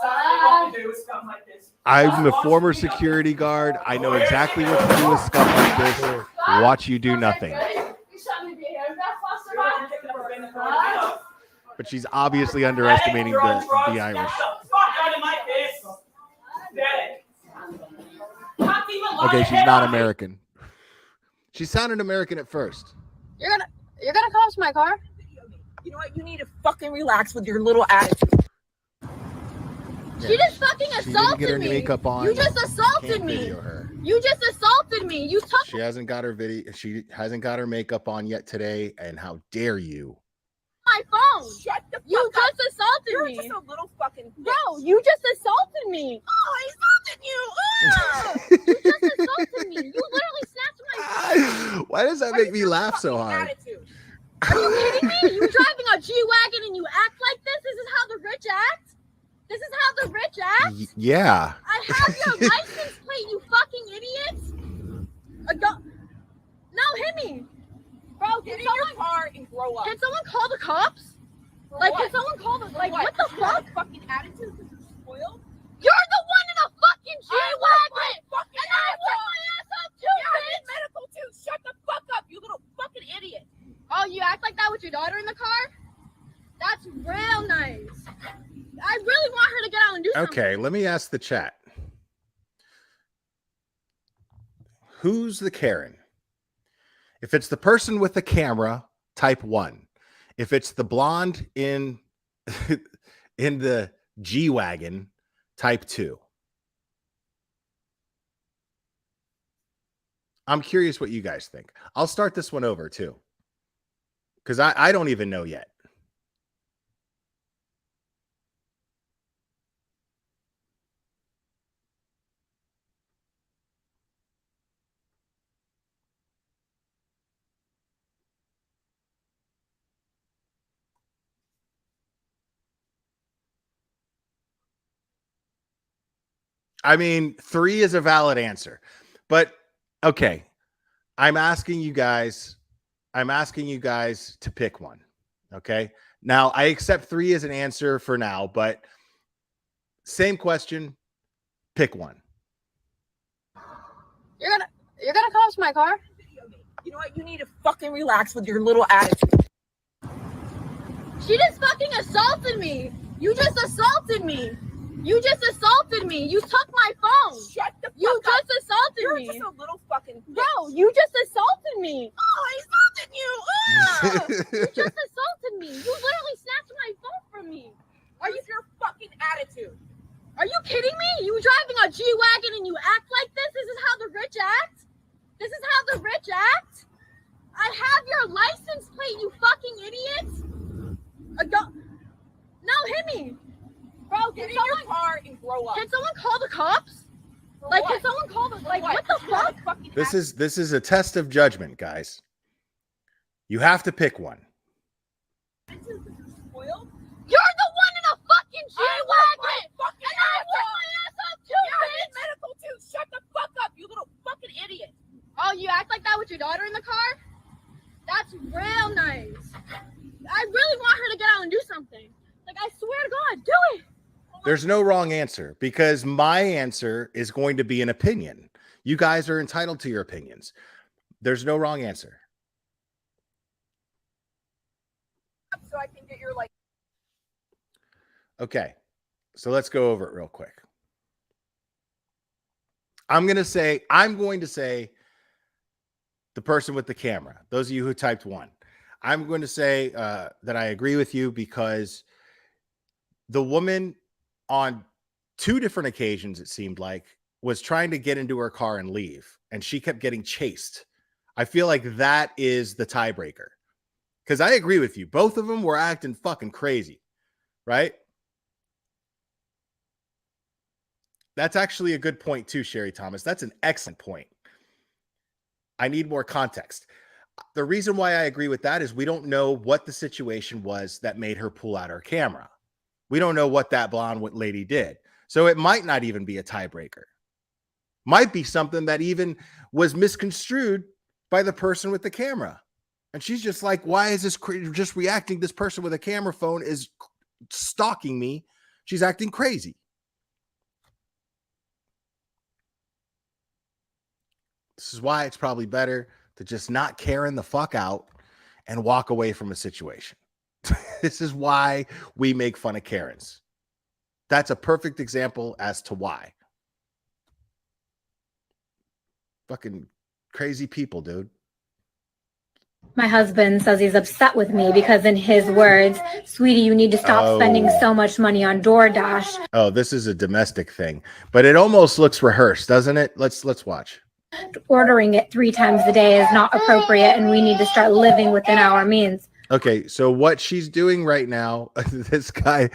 what to do with stuff like this. I'm the former security guard. I know exactly what to do with stuff like this. Watch you do nothing. But she's obviously underestimating the Irish. Okay, she's not American. She sounded American at first. You're gonna cost my car? You know what? You need to fucking relax with your little attitude. She just fucking assaulted get her me. makeup on. You just assaulted me. Her. You just assaulted me. You took She hasn't got her video. She hasn't got her makeup on yet today. And how dare you? my phone. Shut the fuck You up. just assaulted You're me. just a little fucking bitch. Bro, you just assaulted me. Oh, I assaulted you. You just assaulted me. You literally snatched my phone. Why does that make me laugh so hard? Attitude. Are you kidding me? You driving a G-Wagon and you act like this? This is how the rich act? This is how the rich act? Yeah. I have your license plate, you fucking idiots. No, hit me. Bro, Get in your car and grow up. Can someone call the cops? Like, can someone call the, like, what the fuck? Fucking attitude because you're spoiled? You're the one in a fucking G-Wagon! And I work my ass off too, yeah, bitch! I medical too. Shut the fuck up, you little fucking idiot. Oh, you act like that with your daughter in the car? That's real nice. I really want her to get out and do something. Okay, let me ask the chat. Who's the Karen? If it's the person with the camera, type 1. If it's the blonde in in the G-Wagon, type 2. I'm curious what you guys think. I'll start this one over too, because I don't even know yet. I mean, 3 is a valid answer, but okay. I'm asking you guys to pick one. Okay. Now I accept 3 as an answer for now, but same question, pick one. You're gonna cost my car? You know what? You need to fucking relax with your little attitude. She just fucking assaulted me. You just assaulted me. You just assaulted me. You took my phone. Shut the fuck You up. just assaulted You're me. just a little fucking bitch. Bro, you just assaulted me. Oh, I assaulted you. You just assaulted me. You literally snatched my phone from me. What's your fucking attitude? Are you kidding me? You driving a G-Wagon and you act like this? This is how the rich act? This is how the rich act? I have your license plate, you fucking idiots. No, hit me. Bro, Get in your car and grow up. Can someone call the cops? Like, can someone call the, like, what the fuck? This is a test of judgment, guys. You have to pick one. You're the one in a fucking G-Wagon! And I work my ass off too, Yeah, bitch! medical too. Shut the fuck up, you little fucking idiot. Oh, you act like that with your daughter in the car? That's real nice. I really want her to get out and do something. Like, I swear to God, do it. There's no wrong answer because my answer is going to be an opinion. You guys are entitled to your opinions. There's no wrong answer. So I can get your like. Okay, so let's go over it real quick. I'm going to say the person with the camera. Those of you who typed 1. I'm going to say that I agree with you because the woman on 2 different occasions, it seemed like, was trying to get into her car and leave, and she kept getting chased. I feel like that is the tiebreaker because I agree with you. Both of them were acting fucking crazy, right? That's actually a good point too, Sherry Thomas. That's an excellent point. I need more context. The reason why I agree with that is we don't know what the situation was that made her pull out her camera. We don't know what that blonde lady did. So it might not even be a tiebreaker. Might be something that even was misconstrued by the person with the camera. And she's just like, why is this just reacting? This person with a camera phone is stalking me. She's acting crazy. This is why it's probably better to just not Karen the fuck out and walk away from a situation. This is why we make fun of Karens. That's a perfect example as to why. Fucking crazy people, dude. My husband says he's upset with me because, in his words, sweetie, you need to stop spending so much money on DoorDash. Oh, this is a domestic thing, but it almost looks rehearsed, doesn't it? Let's watch. Ordering it 3 times a day is not appropriate, and we need to start living within our means. Okay, so what she's doing right now, this guy,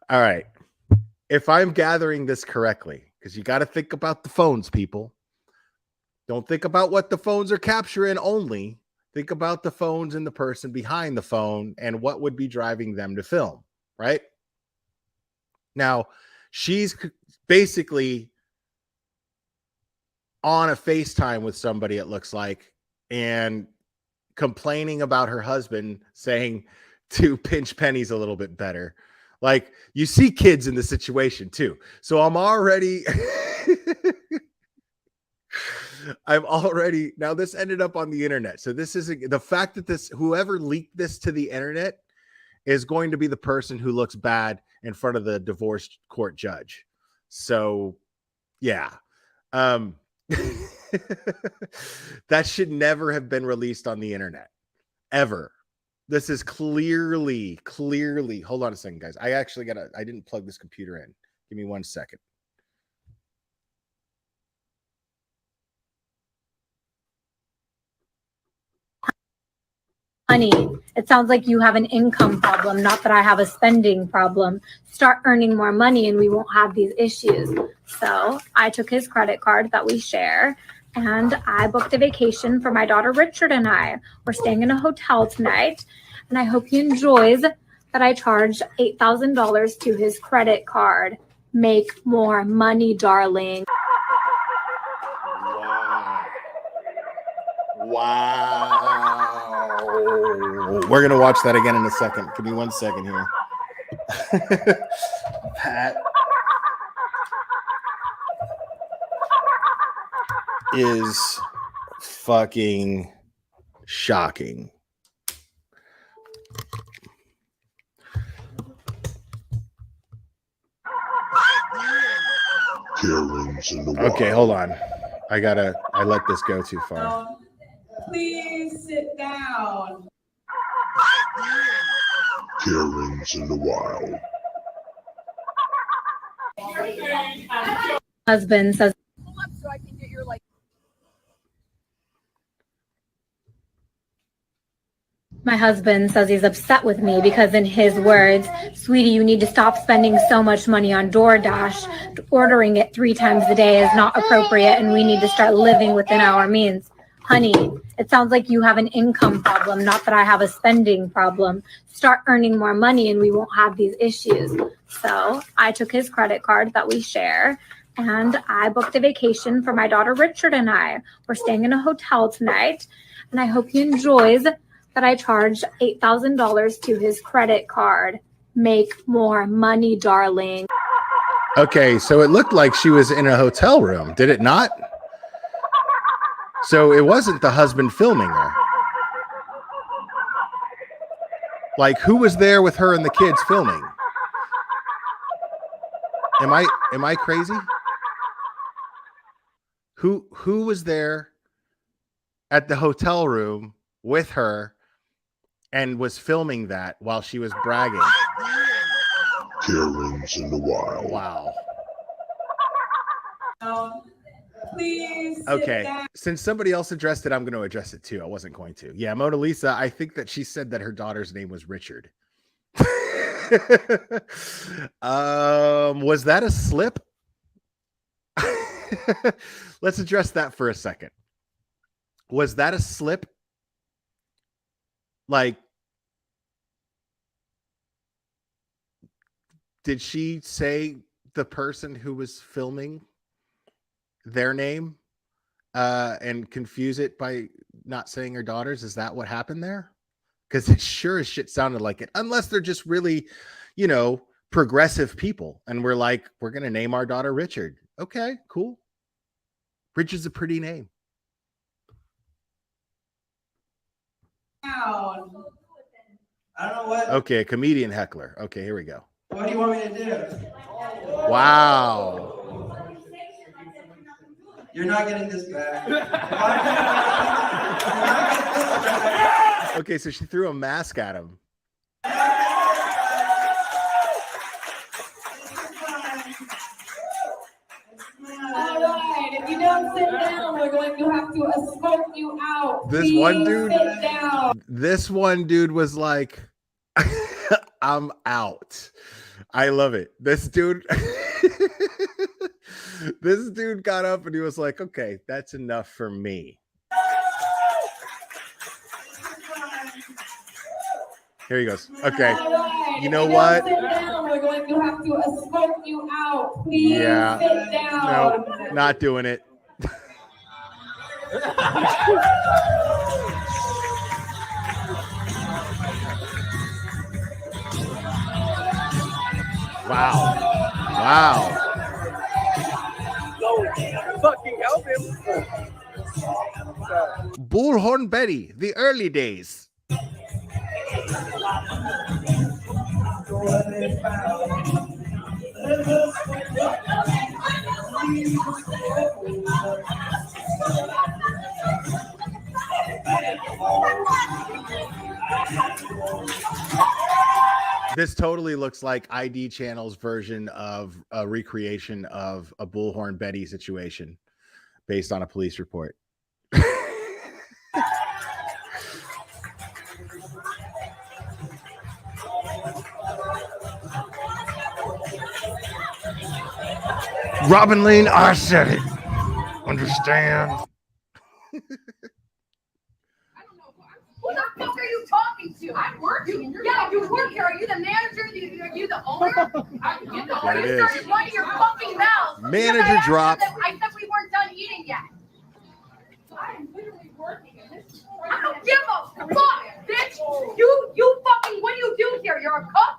all right, if I'm gathering this correctly, because you got to think about the phones, people. Don't think about what the phones are capturing only. Think about the phones and the person behind the phone and what would be driving them to film, right? Now, she's basically on a FaceTime with somebody, it looks like, and complaining about her husband saying to pinch pennies a little bit better. Like, you see kids in the situation too. So I'm already now this ended up on the internet. So this is the fact that whoever leaked this to the internet is going to be the person who looks bad in front of the divorce court judge. So yeah. That should never have been released on the internet ever. This is clearly hold on a second, guys. I didn't plug this computer in. Give me 1 second. Honey, it sounds like you have an income problem, not that I have a spending problem. Start earning more money and we won't have these issues. So I took his credit card that we share and I booked a vacation for my daughter Richard and I. We're staying in a hotel tonight and I hope he enjoys that I charged $8,000 to his credit card. Make more money, darling. Wow. We're going to watch that again in a second. Give me 1 second here. That is fucking shocking. Karen's in the wild. Okay, hold on. I let this go too far. Please sit down. Karen's in the wild. Husband says, So I can get your like. my husband says he's upset with me because in his words, sweetie, you need to stop spending so much money on DoorDash. Ordering it 3 times a day is not appropriate and we need to start living within our means. Honey, it sounds like you have an income problem, not that I have a spending problem. Start earning more money and we won't have these issues. So I took his credit card that we share and I booked a vacation for my daughter Richard and I. We're staying in a hotel tonight and I hope he enjoys that I charged $8,000 to his credit card. Make more money, darling. Okay, so it looked like she was in a hotel room, did it not? So it wasn't the husband filming her. Like, who was there with her and the kids filming? Am I crazy? Who was there at the hotel room with her and was filming that while she was bragging? Karen's in the wild. Wow. Please. Okay. Since somebody else addressed it, I'm going to address it too. I wasn't going to. Yeah, Mona Lisa, I think that she said that her daughter's name was Richard. Was that a slip? Let's address that for a second. Was that a slip? Like, did she say the person who was filming their name and confuse it by not saying her daughter's? Is that what happened there? Because it sure as shit sounded like it, unless they're just really, progressive people. And we're like, we're going to name our daughter Richard. Okay, cool. Richard's a pretty name. I don't know what. Okay, a comedian heckler. Okay, here we go. What do you want me to do? Wow. You're not getting this back. Okay, so she threw a mask at him. All right, if you don't sit down, we're going to have to escort you out. This Please one dude. sit down. This one dude was like, I'm out. I love it. This dude got up and he was like, okay, that's enough for me. Here he goes. Okay. Right, you know if what? Sit down, we're going to have to escort you out. Please Yeah. sit down. No, not doing it. Wow. Fucking help him. Bullhorn Betty, the early days. This totally looks like ID Channel's version of a recreation of a Bullhorn Betty situation based on a police report. Robin Lane, I said it. Understand? Who the fuck are you talking to? I'm working. Yeah, you work here. Are you the manager? Are you the owner? Are you the owner? You started running your fucking mouth. Manager drop. I said we weren't done eating yet. I'm literally working. I don't give a fuck, bitch. You fucking, what do you do here? You're a cook?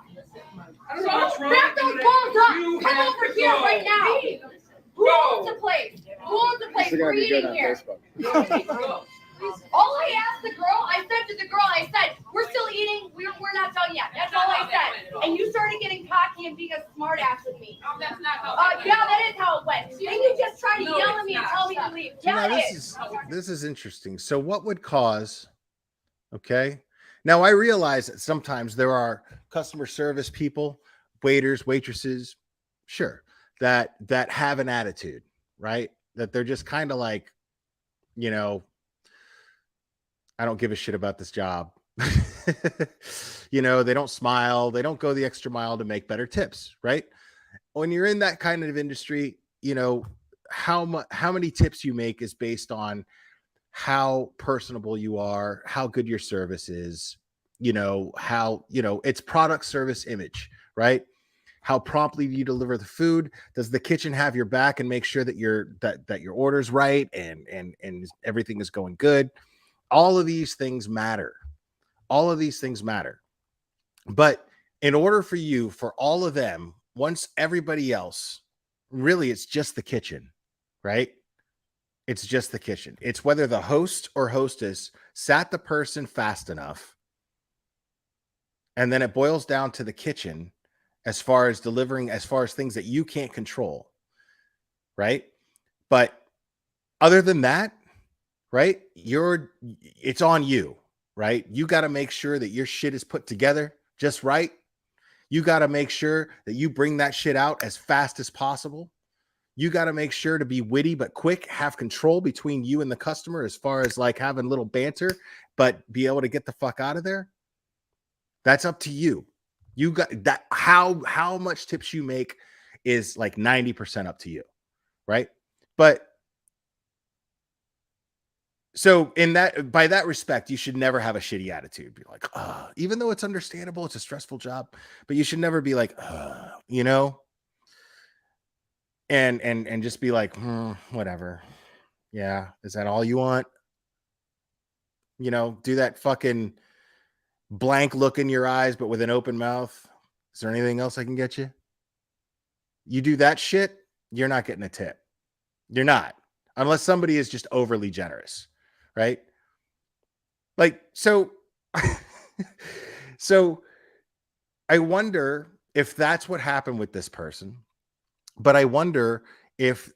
So wrap those balls up. Come over here right now. Who owns the place? Who owns the place? We're eating here. All I asked the girl, I said to the girl, I said, we're still eating. We're not done yet. That's all I said. And you started getting cocky and being a smart ass with me. That's not how yeah, that is how it went. Now this is interesting. So what would cause? Okay. Now I realize that sometimes there are customer service people, waiters, waitresses, sure, that have an attitude, right? That they're just kind of like, you know, I don't give a shit about this job. You know, they don't smile, they don't go the extra mile to make better tips, right? When you're in that kind of industry, you know, how many tips you make is based on how personable you are, how good your service is, you know, how, you know, it's product, service, image, right? How promptly do you deliver the food? Does the kitchen have your back and make sure that your order's right and everything is going good? All of these things matter. All of these things matter. But in order for you, for all of them, once everybody else, really, it's just the kitchen, right? It's just the kitchen. It's whether the host or hostess sat the person fast enough. And then it boils down to the kitchen as far as delivering, as far as things that you can't control, right? But other than that, right, it's on you, right? You got to make sure that your shit is put together just right. You got to make sure that you bring that shit out as fast as possible. You got to make sure to be witty but quick, have control between you and the customer as far as like having little banter, but be able to get the fuck out of there. That's up to you. You got that. How much tips you make is like 90% up to you, right? But so in that, by that respect, you should never have a shitty attitude. Be like, even though it's understandable, it's a stressful job, but you should never be like, you know, and just be like, whatever. Yeah. Is that all you want? You know, do that fucking blank look in your eyes, but with an open mouth. Is there anything else I can get you? You do that shit, you're not getting a tip. You're not, unless somebody is just overly generous. Right? Like, so, so I wonder if that's what happened with this person, but I wonder if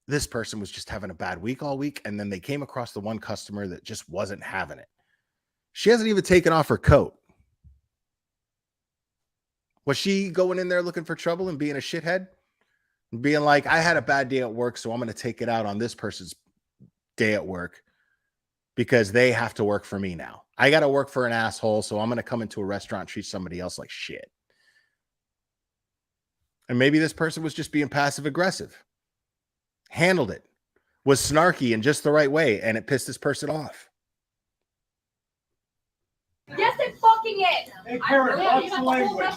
this person was just having a bad week all week. And then they came across the one customer that just wasn't having it. She hasn't even taken off her coat. Was she going in there looking for trouble and being a shithead and being like, I had a bad day at work, so I'm going to take it out on this person's day at work because they have to work for me now. I got to work for an asshole, so I'm going to come into a restaurant and treat somebody else like shit. And maybe this person was just being passive aggressive, handled it, was snarky in just the right way, and it pissed this person off. Yes, it fucking is. Hey, Karen, what's the language?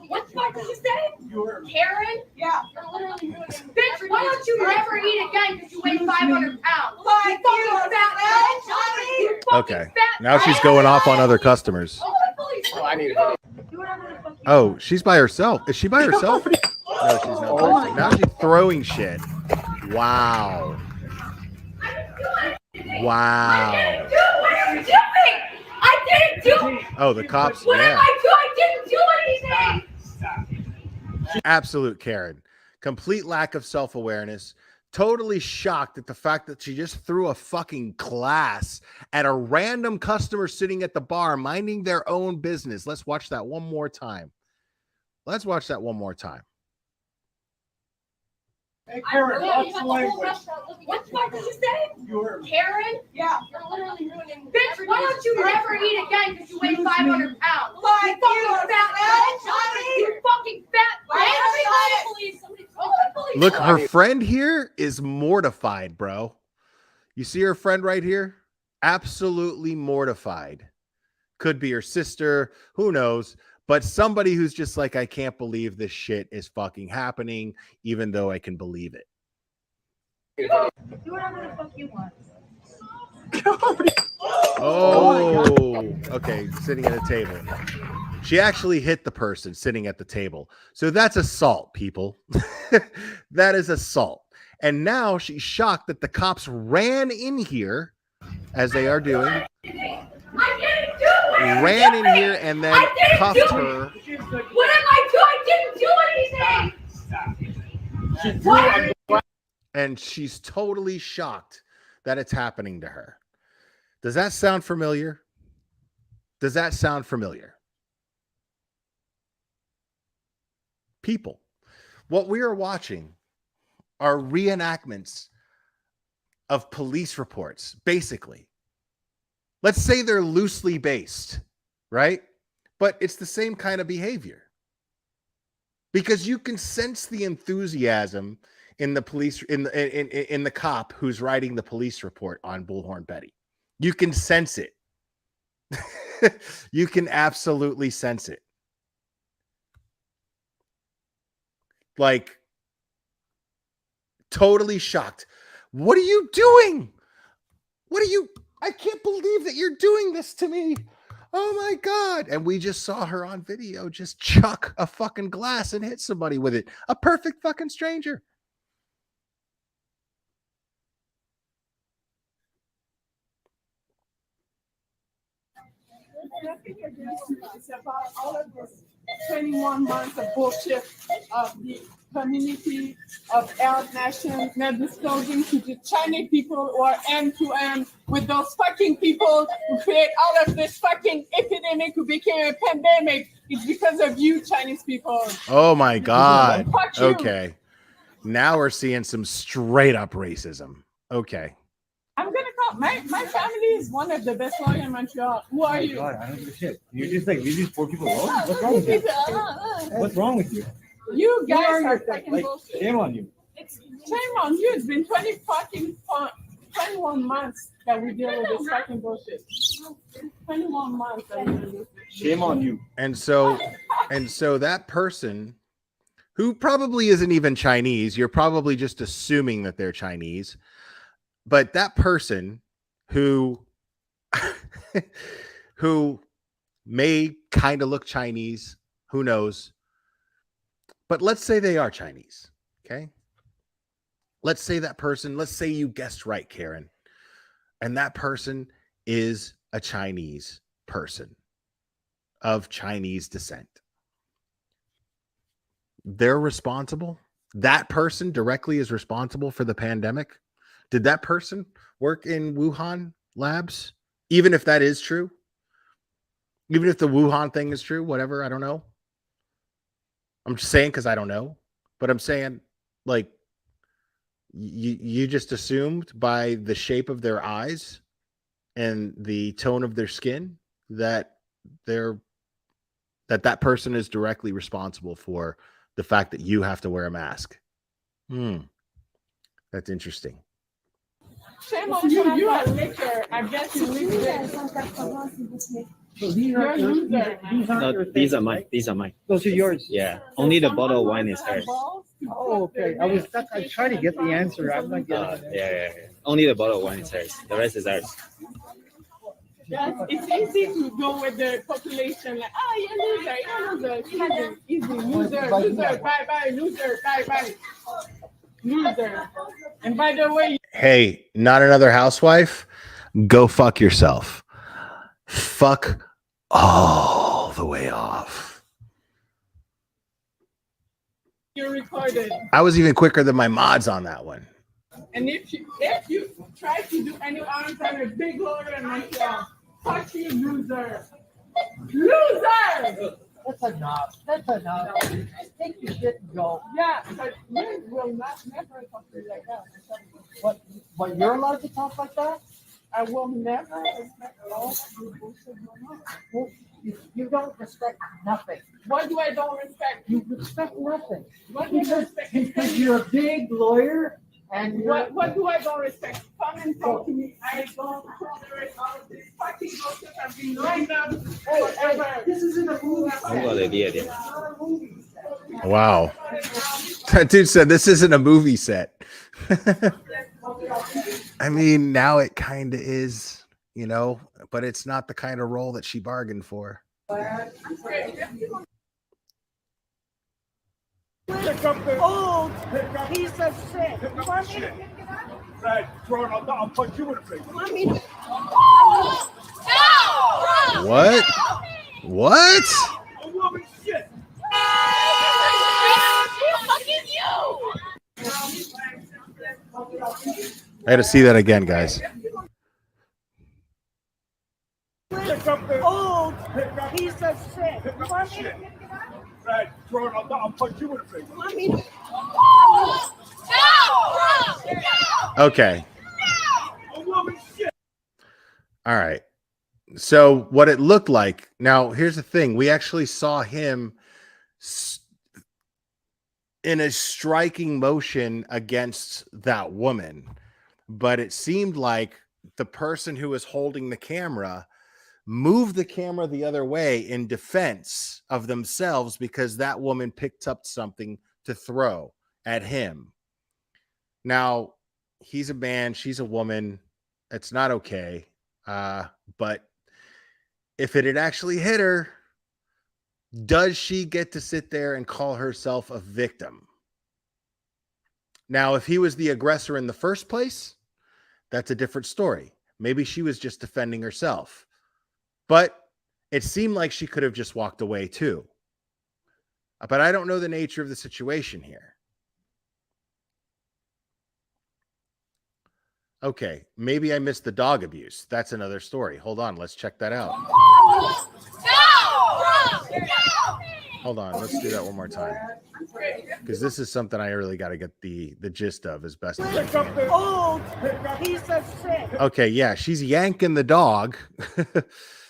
What the fuck did you say? Karen? Yeah. You're literally ruining. Bitch, why don't you never eat again because you weigh 500 pounds? You fucking fat bitch. You fucking Okay. fat Now she's going off on other customers. Oh, I need it. Oh, she's by herself. Is she by herself? No, she's not. Oh, now she's throwing shit. Wow. Wow. What are you doing? I didn't do it. Oh, the cops. What Yeah. did I do? I didn't do anything. Absolute Karen. Complete lack of self-awareness. Totally shocked at the fact that she just threw a fucking class at a random customer sitting at the bar minding their own business. Let's watch that one more time. Let's watch that one more time. Hey, Karen, what's the language? What the fuck did you say? Karen? Yeah. You're literally ruining. Bitch, why don't you never eat again because you weigh 500 pounds? You fucking fat bitch. You fucking fat bitch. Look, her friend here is mortified, bro. You see her friend right here? Absolutely mortified. Could be her sister. Who knows? But somebody who's just like, I can't believe this shit is fucking happening, even though I can believe it. Do whatever the fuck you want. Oh, okay. Sitting at a table. She actually hit the person sitting at the table. So that's assault, people. That is assault. And now she's shocked that the cops ran in here, as they are doing. Ran in here and then cuffed her. What did I do? I didn't do anything. and she's totally shocked that it's happening to her. Does that sound familiar? Does that sound familiar? People, what we are watching are reenactments of police reports, basically. Let's say they're loosely based, right? But it's the same kind of behavior. Because you can sense the enthusiasm in the police, in the cop who's writing the police report on Bullhorn Betty. You can sense it. You can absolutely sense it. Like, totally shocked. What are you doing? I can't believe that you're doing this to me. Oh my God. And we just saw her on video just chuck a fucking glass and hit somebody with it. A perfect fucking stranger. It's about all of this 21 months of bullshit of the community of Arab nations not disclosing to the Chinese people who are end to end with those fucking people who create all of this fucking epidemic who became a pandemic. It's because of you, Chinese people. Oh my God. Fuck you. Okay. Now we're seeing some straight up racism. Okay. I'm gonna call my family is one of the best lawyers in Montreal. Who are you? God, I don't give a shit. You're just like leave these poor people alone. What's wrong with you? What's wrong with you? You guys Who are you? fucking Like, bullshit. shame on you. Shame on you. It's been 21 months that we deal with this fucking bullshit. 21 months that we deal with this. Shame on you. And so that person who probably isn't even Chinese, you're probably just assuming that they're Chinese, but that person who may kind of look Chinese, who knows? But let's say they are Chinese, okay? Let's say that person, let's say you guessed right, Karen, and that person is a Chinese person of Chinese descent. They're responsible. That person directly is responsible for the pandemic. Did that person work in Wuhan labs? Even if that is true? Even if the Wuhan thing is true, whatever, I don't know. I'm just saying because I don't know. But I'm saying, like, you just assumed by the shape of their eyes and the tone of their skin that that person is directly responsible for the fact that you have to wear a mask. That's interesting. Shame on you. You are a liquor. I guess you live there. You're a loser. No, these are mine. These are mine. Those are yours. Yeah. Only the bottle of wine is hers. Oh, okay. I trying to get the answer. I'm not getting it. Yeah. Only the bottle of wine is hers. The rest is ours. It's easy to go with the population, like, you're loser. Easy. Loser. Bye, loser. Bye. Loser. And by the way, Hey, not another housewife? Go fuck yourself. Fuck all the way off. you're recorded. I was even quicker than my mods on that one. And if you try to do any arms on a big lawyer in Montreal, fuck you, loser. Loser! That's enough. I think you didn't go. Yeah, but you will never talk to you like that. What, you're allowed to talk like that? I will never respect all you bullshit going on. Well, you don't respect nothing. What do I don't respect? You respect nothing. What do I respect? Because you're a big lawyer and what do I don't respect? Come and talk to me. I don't tolerate all of this fucking bullshit. I've been lined up forever. This isn't a movie. Wow. That dude said this isn't a movie set. I mean, now it kind of is, you know, but it's not the kind of role that she bargained for. Old piece of shit. Right, I'll punch you in the face. What? What? A woman shit. Fucking you! I had to see that again, guys. Old piece of shit. You want me to pick it up? I'll punch you in the face. You want me to? Okay. All right. So what it looked like. Now, here's the thing. We actually saw him in a striking motion against that woman. But it seemed like the person who was holding the camera moved the camera the other way in defense of themselves because that woman picked up something to throw at him. Now, he's a man, she's a woman. It's not okay. But if it had actually hit her, does she get to sit there and call herself a victim? Now, if he was the aggressor in the first place, that's a different story. Maybe she was just defending herself. But it seemed like she could have just walked away too. But I don't know the nature of the situation here. Okay, maybe I missed the dog abuse. That's another story. Hold on, let's check that out. Hold on, let's do that one more time. Because this is something I really got to get the gist of as best as I can. Old piece of shit. Okay, yeah, she's yanking the dog.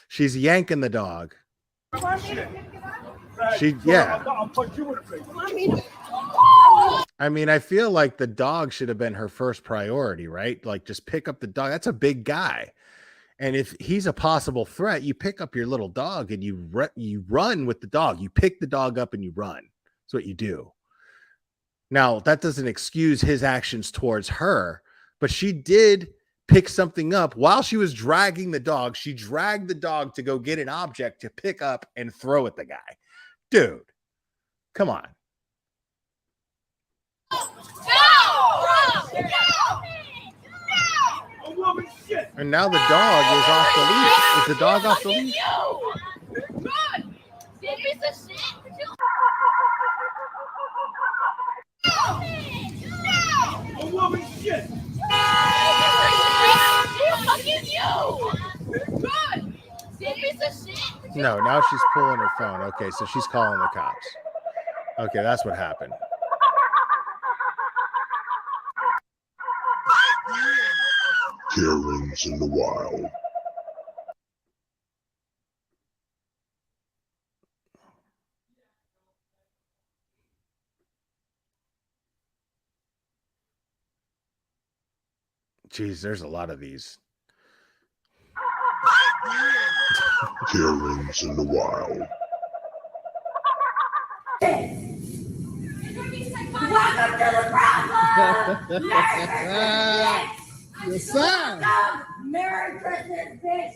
She's yanking the dog. You want me to pick it up? Yeah. I'll punch you in the face. You want me to? I mean, I feel like the dog should have been her first priority, right? Like, just pick up the dog. That's a big guy. And if he's a possible threat, you pick up your little dog and you run with the dog. You pick the dog up and you run. That's what you do. Now, that doesn't excuse his actions towards her, but she did pick something up while she was dragging the dog. She dragged the dog to go get an object to pick up and throw at the guy. Dude, come on. And now the dog is off the leash. Is the dog off the leash? No, now she's pulling her phone. Okay, so she's calling the cops. Okay, that's what happened. Karens in the wild. Jeez, there's a lot of these. Karens in the wild. Welcome to the problem. Yes, sir. Merry Christmas, bitch.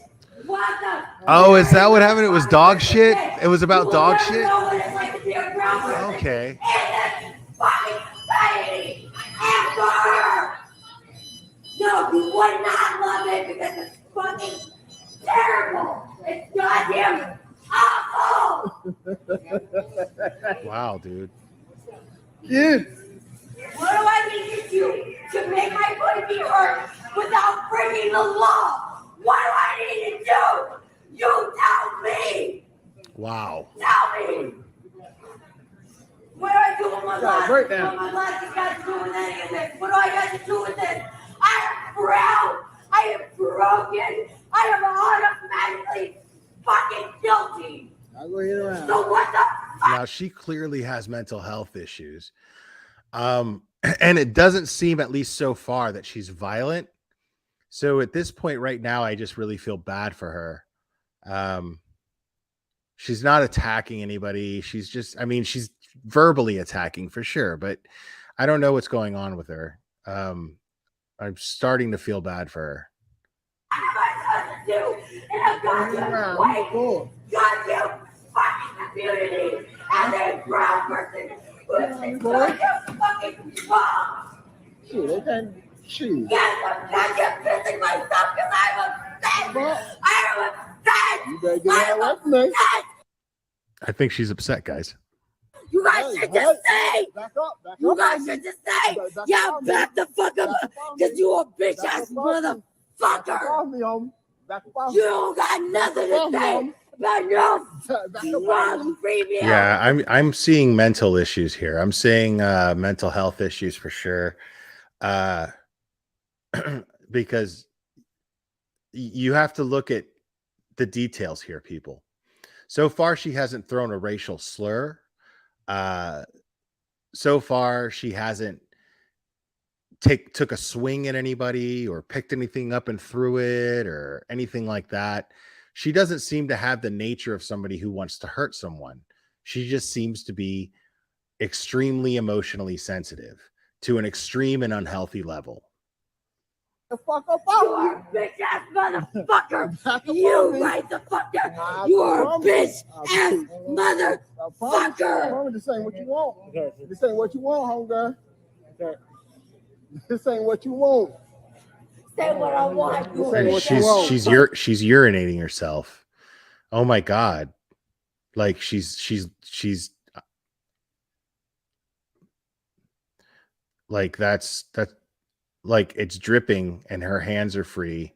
Welcome. Oh, is that what happened? It was dog shit? It was about dog shit? Know what it's like to be a brown person Okay. in this fucking society ever. No, you would not love it because it's fucking terrible. It's goddamn awful. Wow, dude. Dude. What do I need to do to make my body be hurt without breaking the law? What do I need to do? You tell me. Wow. Tell me. What do I do with my life? Right now. What my life has got to do with any of this? What do I got to do with this? I am proud. I am broken. I am automatically fucking guilty. I'll go hit around. So what the Now, she clearly has mental health issues. And it doesn't seem, at least so far, that she's violent. So at this point right now, I just really feel bad for her. She's not attacking anybody. She's just, I mean, she's verbally attacking for sure, but I don't know what's going on with her. I'm starting to feel bad for her. goddamn fucking community as a brown person who's fucking wrong. Shoot, they can shoot. Yes, I'm goddamn pissing myself because I'm upset. I am upset. You better get out of me. I think she's upset, guys. You guys should just say. You guys should just say. Yeah, back the fuck up. Because you a bitch ass motherfucker. You don't got nothing to say about your drug premium. Yeah, I'm seeing mental issues here. I'm seeing mental health issues for sure. Because you have to look at the details here, people. So far, she hasn't thrown a racial slur. So far, she hasn't took a swing at anybody or picked anything up and threw it or anything like that. She doesn't seem to have the nature of somebody who wants to hurt someone. She just seems to be extremely emotionally sensitive to an extreme and unhealthy level. The fuck up you are a bitch ass motherfucker. You right the fuck down. You are a bitch ass motherfucker. This ain't what you want. This ain't what you want, homegirl. This ain't what you want. Say what I want. She's urinating herself. Oh my god. Like she's like that's like it's dripping and her hands are free.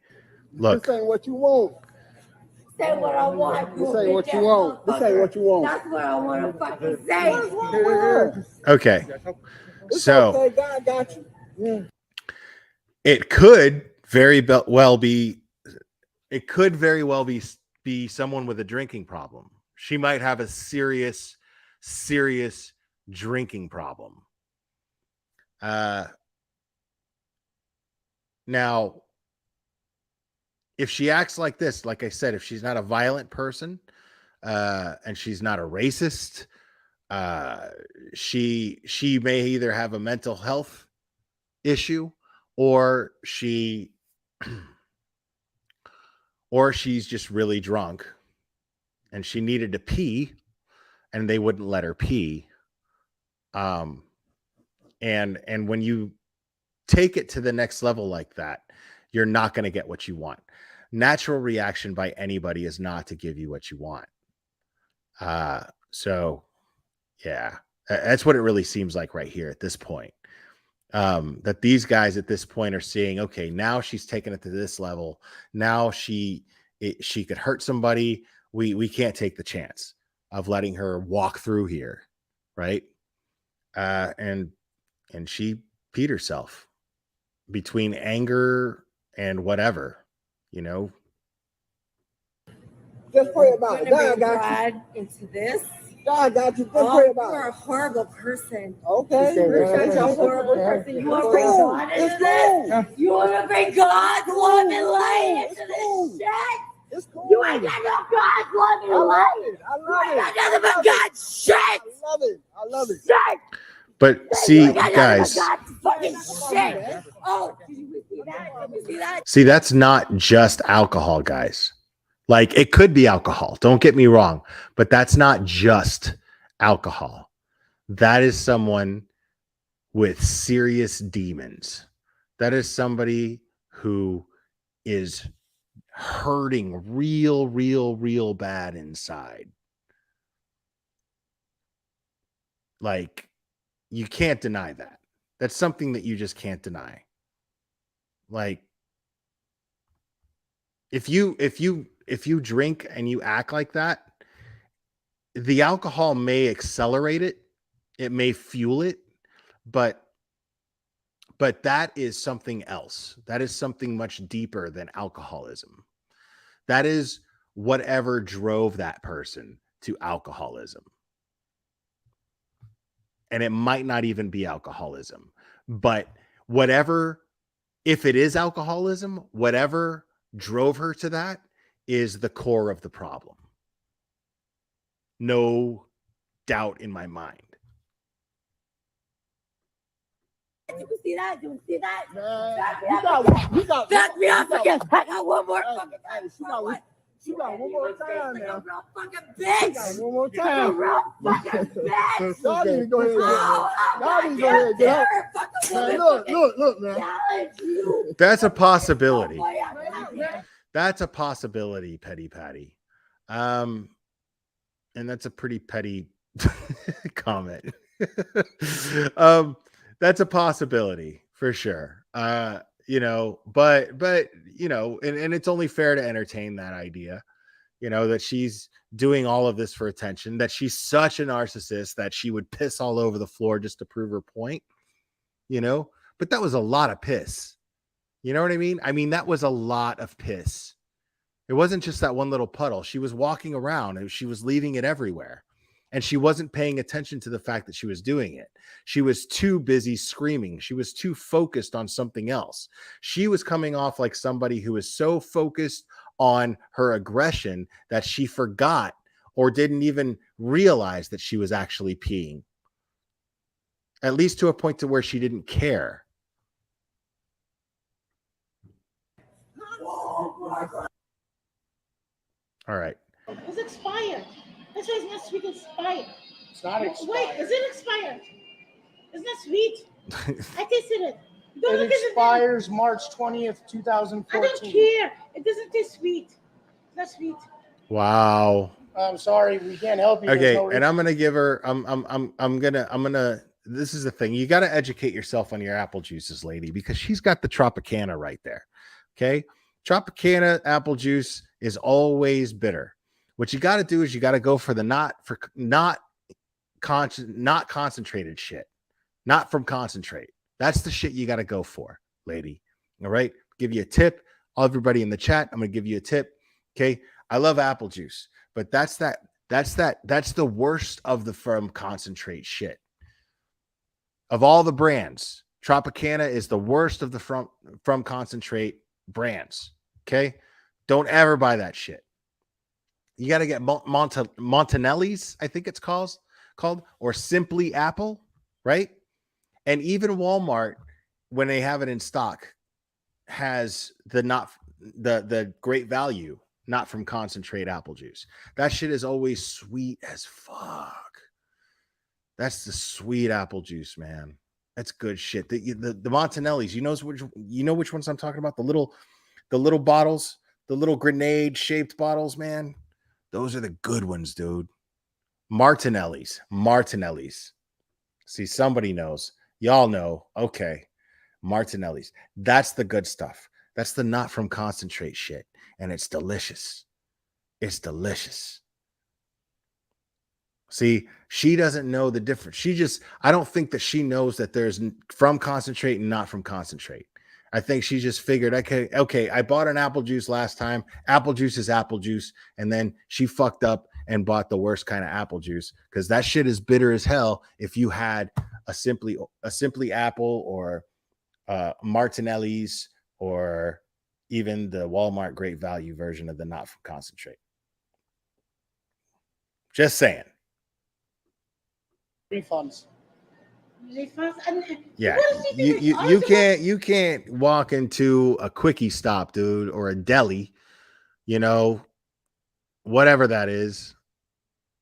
Look. This ain't what you want. Say what I want. This ain't what you want. This ain't what you want. That's what I want to fucking say. Okay. So okay, God got you. Yeah. It could very well be someone with a drinking problem. She might have a serious drinking problem. Now, if she acts like this, like I said, if she's not a violent person, and she's not a racist, she may either have a mental health issue or she's just really drunk and she needed to pee and they wouldn't let her pee. And when you take it to the next level like that, you're not going to get what you want. Natural reaction by anybody is not to give you what you want. So yeah, that's what it really seems like right here at this point. That these guys at this point are seeing, okay, now she's taken it to this level. Now she could hurt somebody. We can't take the chance of letting her walk through here. Right. And she peed herself between anger and whatever, you know. Just pray about it. God got you. Into this. God got you. Just pray about it. You're a horrible person. Okay. You're such a horrible person. You want to bring God into this? You want to bring God's love and light into this shit? It's cool. You ain't got no God's love and light. I love it. You ain't got nothing but God's shit. I love it. I love it. Shit. But see, guys, Fucking shit. Oh, did you see that? Did you see that? see, that's not just alcohol, guys. Like, it could be alcohol. Don't get me wrong, but that's not just alcohol. That is someone with serious demons. That is somebody who is hurting real bad inside. Like, you can't deny that. That's something that you just can't deny. Like, if you drink and you act like that, the alcohol may accelerate it, it may fuel it, but that is something else. That is something much deeper than alcoholism. That is whatever drove that person to alcoholism. And it might not even be alcoholism, but whatever, if it is alcoholism, whatever drove her to that is the core of the problem. No doubt in my mind. You can see that? You see that? You got back me up again. I got one more fucking time. She got one more time now. Like a real fucking bitch. She got one more Like a time. real fucking bitch. Y'all need to go ahead and get her. Man, look, man. That's a possibility. That's a possibility, Petty Patty. And that's a pretty petty comment. That's a possibility for sure. but and it's only fair to entertain that idea, that she's doing all of this for attention, that she's such a narcissist that she would piss all over the floor just to prove her point, but that was a lot of piss. You know what I mean? That was a lot of piss. It wasn't just that one little puddle. She was walking around and she was leaving it everywhere. And she wasn't paying attention to the fact that she was doing it. She was too busy screaming. She was too focused on something else. She was coming off like somebody who was so focused on her aggression that she forgot or didn't even realize that she was actually peeing. At least to a point to where she didn't care. All right. It's expired. That's why it's not sweet. Expired. It's not expired. Wait, is it expired? It's not sweet. I tasted it. Don't It look at expires March 20th, 2014. I don't care. It doesn't taste sweet. It's not sweet. Wow. I'm sorry, we can't help you. Okay, No and I'm gonna give her. I'm gonna. This is the thing. You got to educate yourself on your apple juices, lady, because she's got the Tropicana right there. Okay, Tropicana apple juice is always bitter. What you got to do is you got to go for the not concentrated shit, not from concentrate. That's the shit you got to go for, lady. All right, give you a tip. Everybody in the chat, I'm gonna give you a tip. Okay, I love apple juice, but that's the worst of the from concentrate shit. Of all the brands, Tropicana is the worst of the from concentrate brands. Okay, don't ever buy that shit. You got to get Montanelli's, I think it's called, or Simply Apple, right? And even Walmart, when they have it in stock, has the great value, not from concentrate apple juice. That shit is always sweet as fuck. That's the sweet apple juice, man. That's good shit. The Montanelli's, you know which ones I'm talking about? The little bottles, the little grenade shaped bottles, man. Those are the good ones, dude. Martinelli's. See, somebody knows. Y'all know. Okay. Martinelli's. That's the good stuff. That's the not from concentrate shit. And it's delicious. It's delicious. See, she doesn't know the difference. I don't think that she knows that there's from concentrate and not from concentrate. I think she just figured, okay, I bought an apple juice last time. Apple juice is apple juice. And then she fucked up and bought the worst kind of apple juice because that shit is bitter as hell. If you had a Simply Apple or Martinelli's or even the Walmart Great Value version of the not from concentrate. Just saying. Refunds. Yeah, you can't walk into a quickie stop, dude, or a deli, whatever that is.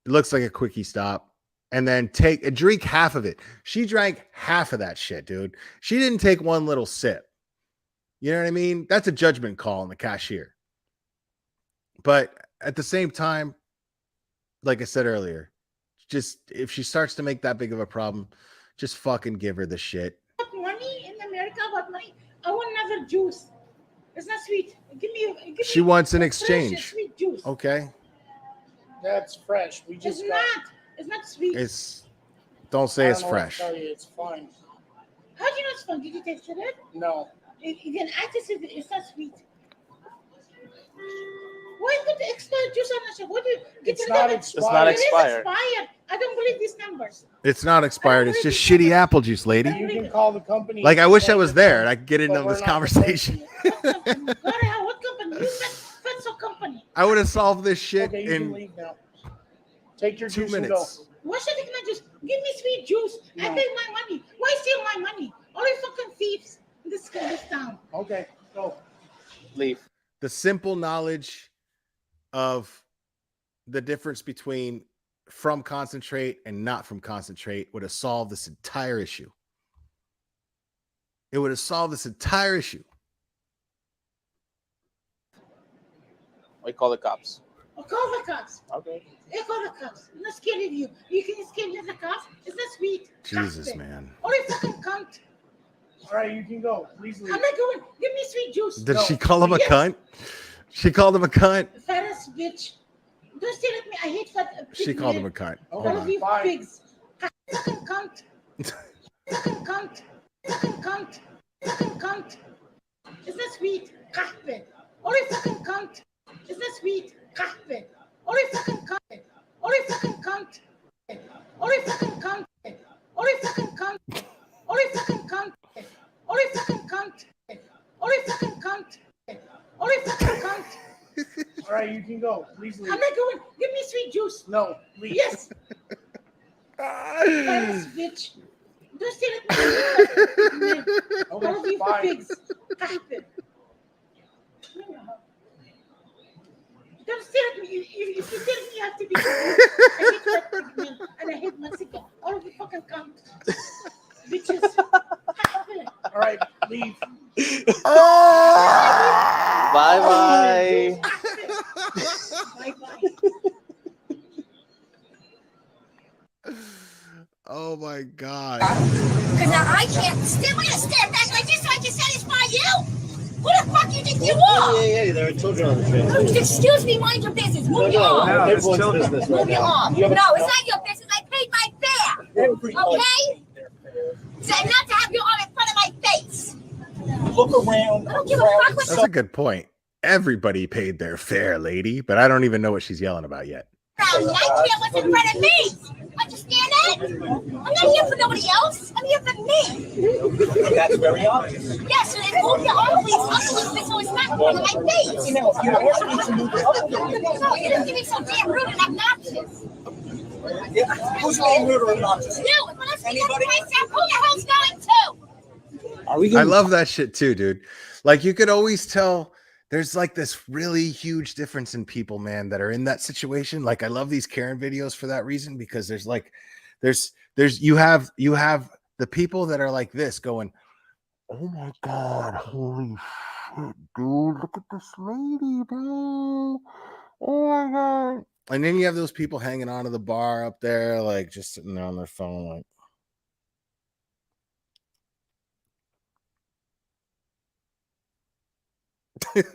It looks like a quickie stop, and then drink half of it. She drank half of that shit, dude. She didn't take one little sip. You know what I mean? That's a judgment call on the cashier. But at the same time, like I said earlier, just if she starts to make that big of a problem, just fucking give her the shit. Money in America, what money? I want another juice. It's not sweet. She wants an exchange. Sweet juice. Okay. That's fresh. It's not sweet. Don't say it's fresh. I tell you, it's fine. How do you know it's fine? Did you taste it? No. Again, I tasted it. It's not sweet. Why put the expired juice on the show? What do you get? It's not expired. It's not expired. It is expired. I don't believe these numbers. It's not expired. It's just shitty apple juice, lady. You can call the company. Like, I wish I was there and I could get into this conversation. What company? You Fetso company. I would have solved this shit Okay, you can in leave now. Take your 2 juice and minutes. Why should I take my juice? Give me sweet juice. No. I pay my money. Why steal my money? All you fucking thieves in this town. Okay, go. Leave. The simple knowledge of the difference between from concentrate and not from concentrate would have solved this entire issue. It would have solved this entire issue. We call the cops. I'll call the cops. Okay. I call the cops. I'm not scared of you. You can scare the cops. It's not sweet. Jesus, Constant. man. All you fucking cunt. All right, you can go. Please leave. I'm not going. Give me sweet juice. Did she call him a cunt? She called him a cunt. Fattest bitch. Don't stare at me. I hate fat. She called him a cunt. All Hold of on. you pigs. Fucking cunt. Fucking cunt. Fucking cunt. Fucking cunt. Is that sweet? Kahpe. All you fucking cunt. Is that sweet? Kahpe. All you fucking cunt. All you fucking cunt. All you fucking cunt. All you fucking cunt. All you fucking cunt. All you fucking cunt. All you fucking cunt. All you fucking cunt. All right, you can go. Please leave. I'm not going. Give me sweet juice. No, please. Yes. Fattest bitch. Don't stare at me. All of you pigs. Kahpe. Don't stare at me. If you stare at me, you have to be. I hate fat pig men and I hate Mexico. All of you fucking cunt. Bitches. All right, leave. Bye-bye. Oh my God. Because now I can't stand. We're gonna stand back like this so I can satisfy you. Who the fuck you think you are? Yeah, there are children on the train. Excuse me, mind your business. Move your arm. No, everyone's business right Move your now. arm. No, it's not your business. I paid my fare. Okay? So not to have your arm in front of my face. Look around. I don't give a fuck what That's a good point. Everybody paid their fare, lady, but I don't even know what she's yelling about yet. around me. I care what's in front of me. Understand that? I'm not here for nobody else. I'm here for me. That's very obvious. Yes, so then move your arm please up a little bit so it's not in front of my face. You know, you also need to move it up a little bit. No, you're just getting so damn rude and obnoxious. Yeah. Who's being rude or obnoxious? You, but let's get the place out. Who the hell's going to? Are we I love that shit too, dude. Like you could always tell there's like this really huge difference in people, man, that are in that situation. Like I love these Karen videos for that reason, because there's you have the people that are like this going, oh my God, holy shit, dude, look at this lady, bro. Oh my God. And then you have those people hanging on to the bar up there, like just sitting there on their phone, like,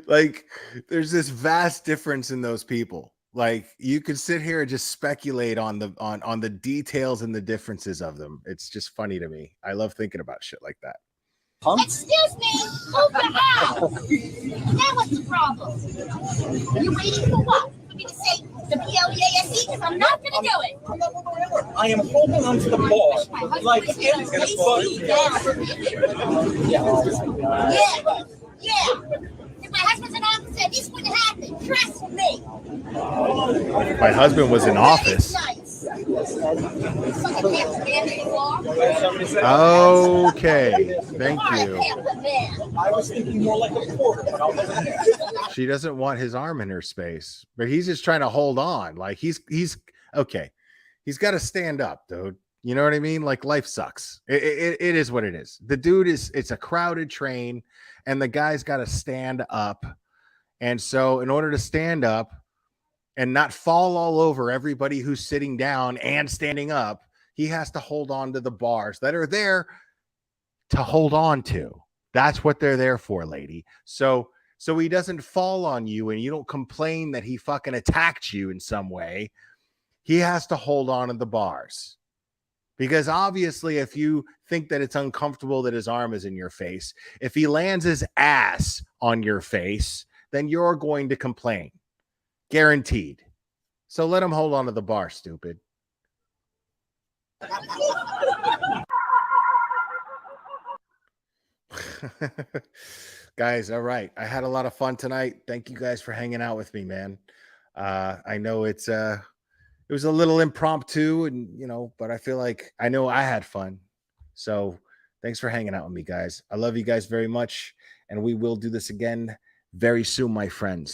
like there's this vast difference in those people. Like you could sit here and just speculate on the details and the differences of them. It's just funny to me. I love thinking about shit like that. Excuse me, who the hell? Now what's the problem? You waiting for what? For me to say the PLEASE? Because I'm not going to do it. I am holding onto the ball like anybody. Yeah. If my husband's an officer, this wouldn't happen. Trust me. My husband was in office. Okay, thank you. I was thinking more like a quarter. She doesn't want his arm in her space, but he's just trying to hold on. Like he's okay. He's got to stand up, dude. You know what I mean? Like life sucks. It is what it is. The dude it's a crowded train and the guy's got to stand up. And so in order to stand up and not fall all over everybody who's sitting down and standing up, he has to hold on to the bars that are there to hold on to. That's what they're there for, lady. So he doesn't fall on you and you don't complain that he fucking attacked you in some way. He has to hold on to the bars. Because obviously, if you think that it's uncomfortable that his arm is in your face, if he lands his ass on your face, then you're going to complain. Guaranteed. So let him hold on to the bar, stupid. Guys, all right. I had a lot of fun tonight. Thank you guys for hanging out with me, man. I know it was a little impromptu and, but I feel like I know I had fun. So thanks for hanging out with me, guys. I love you guys very much. And we will do this again very soon, my friends.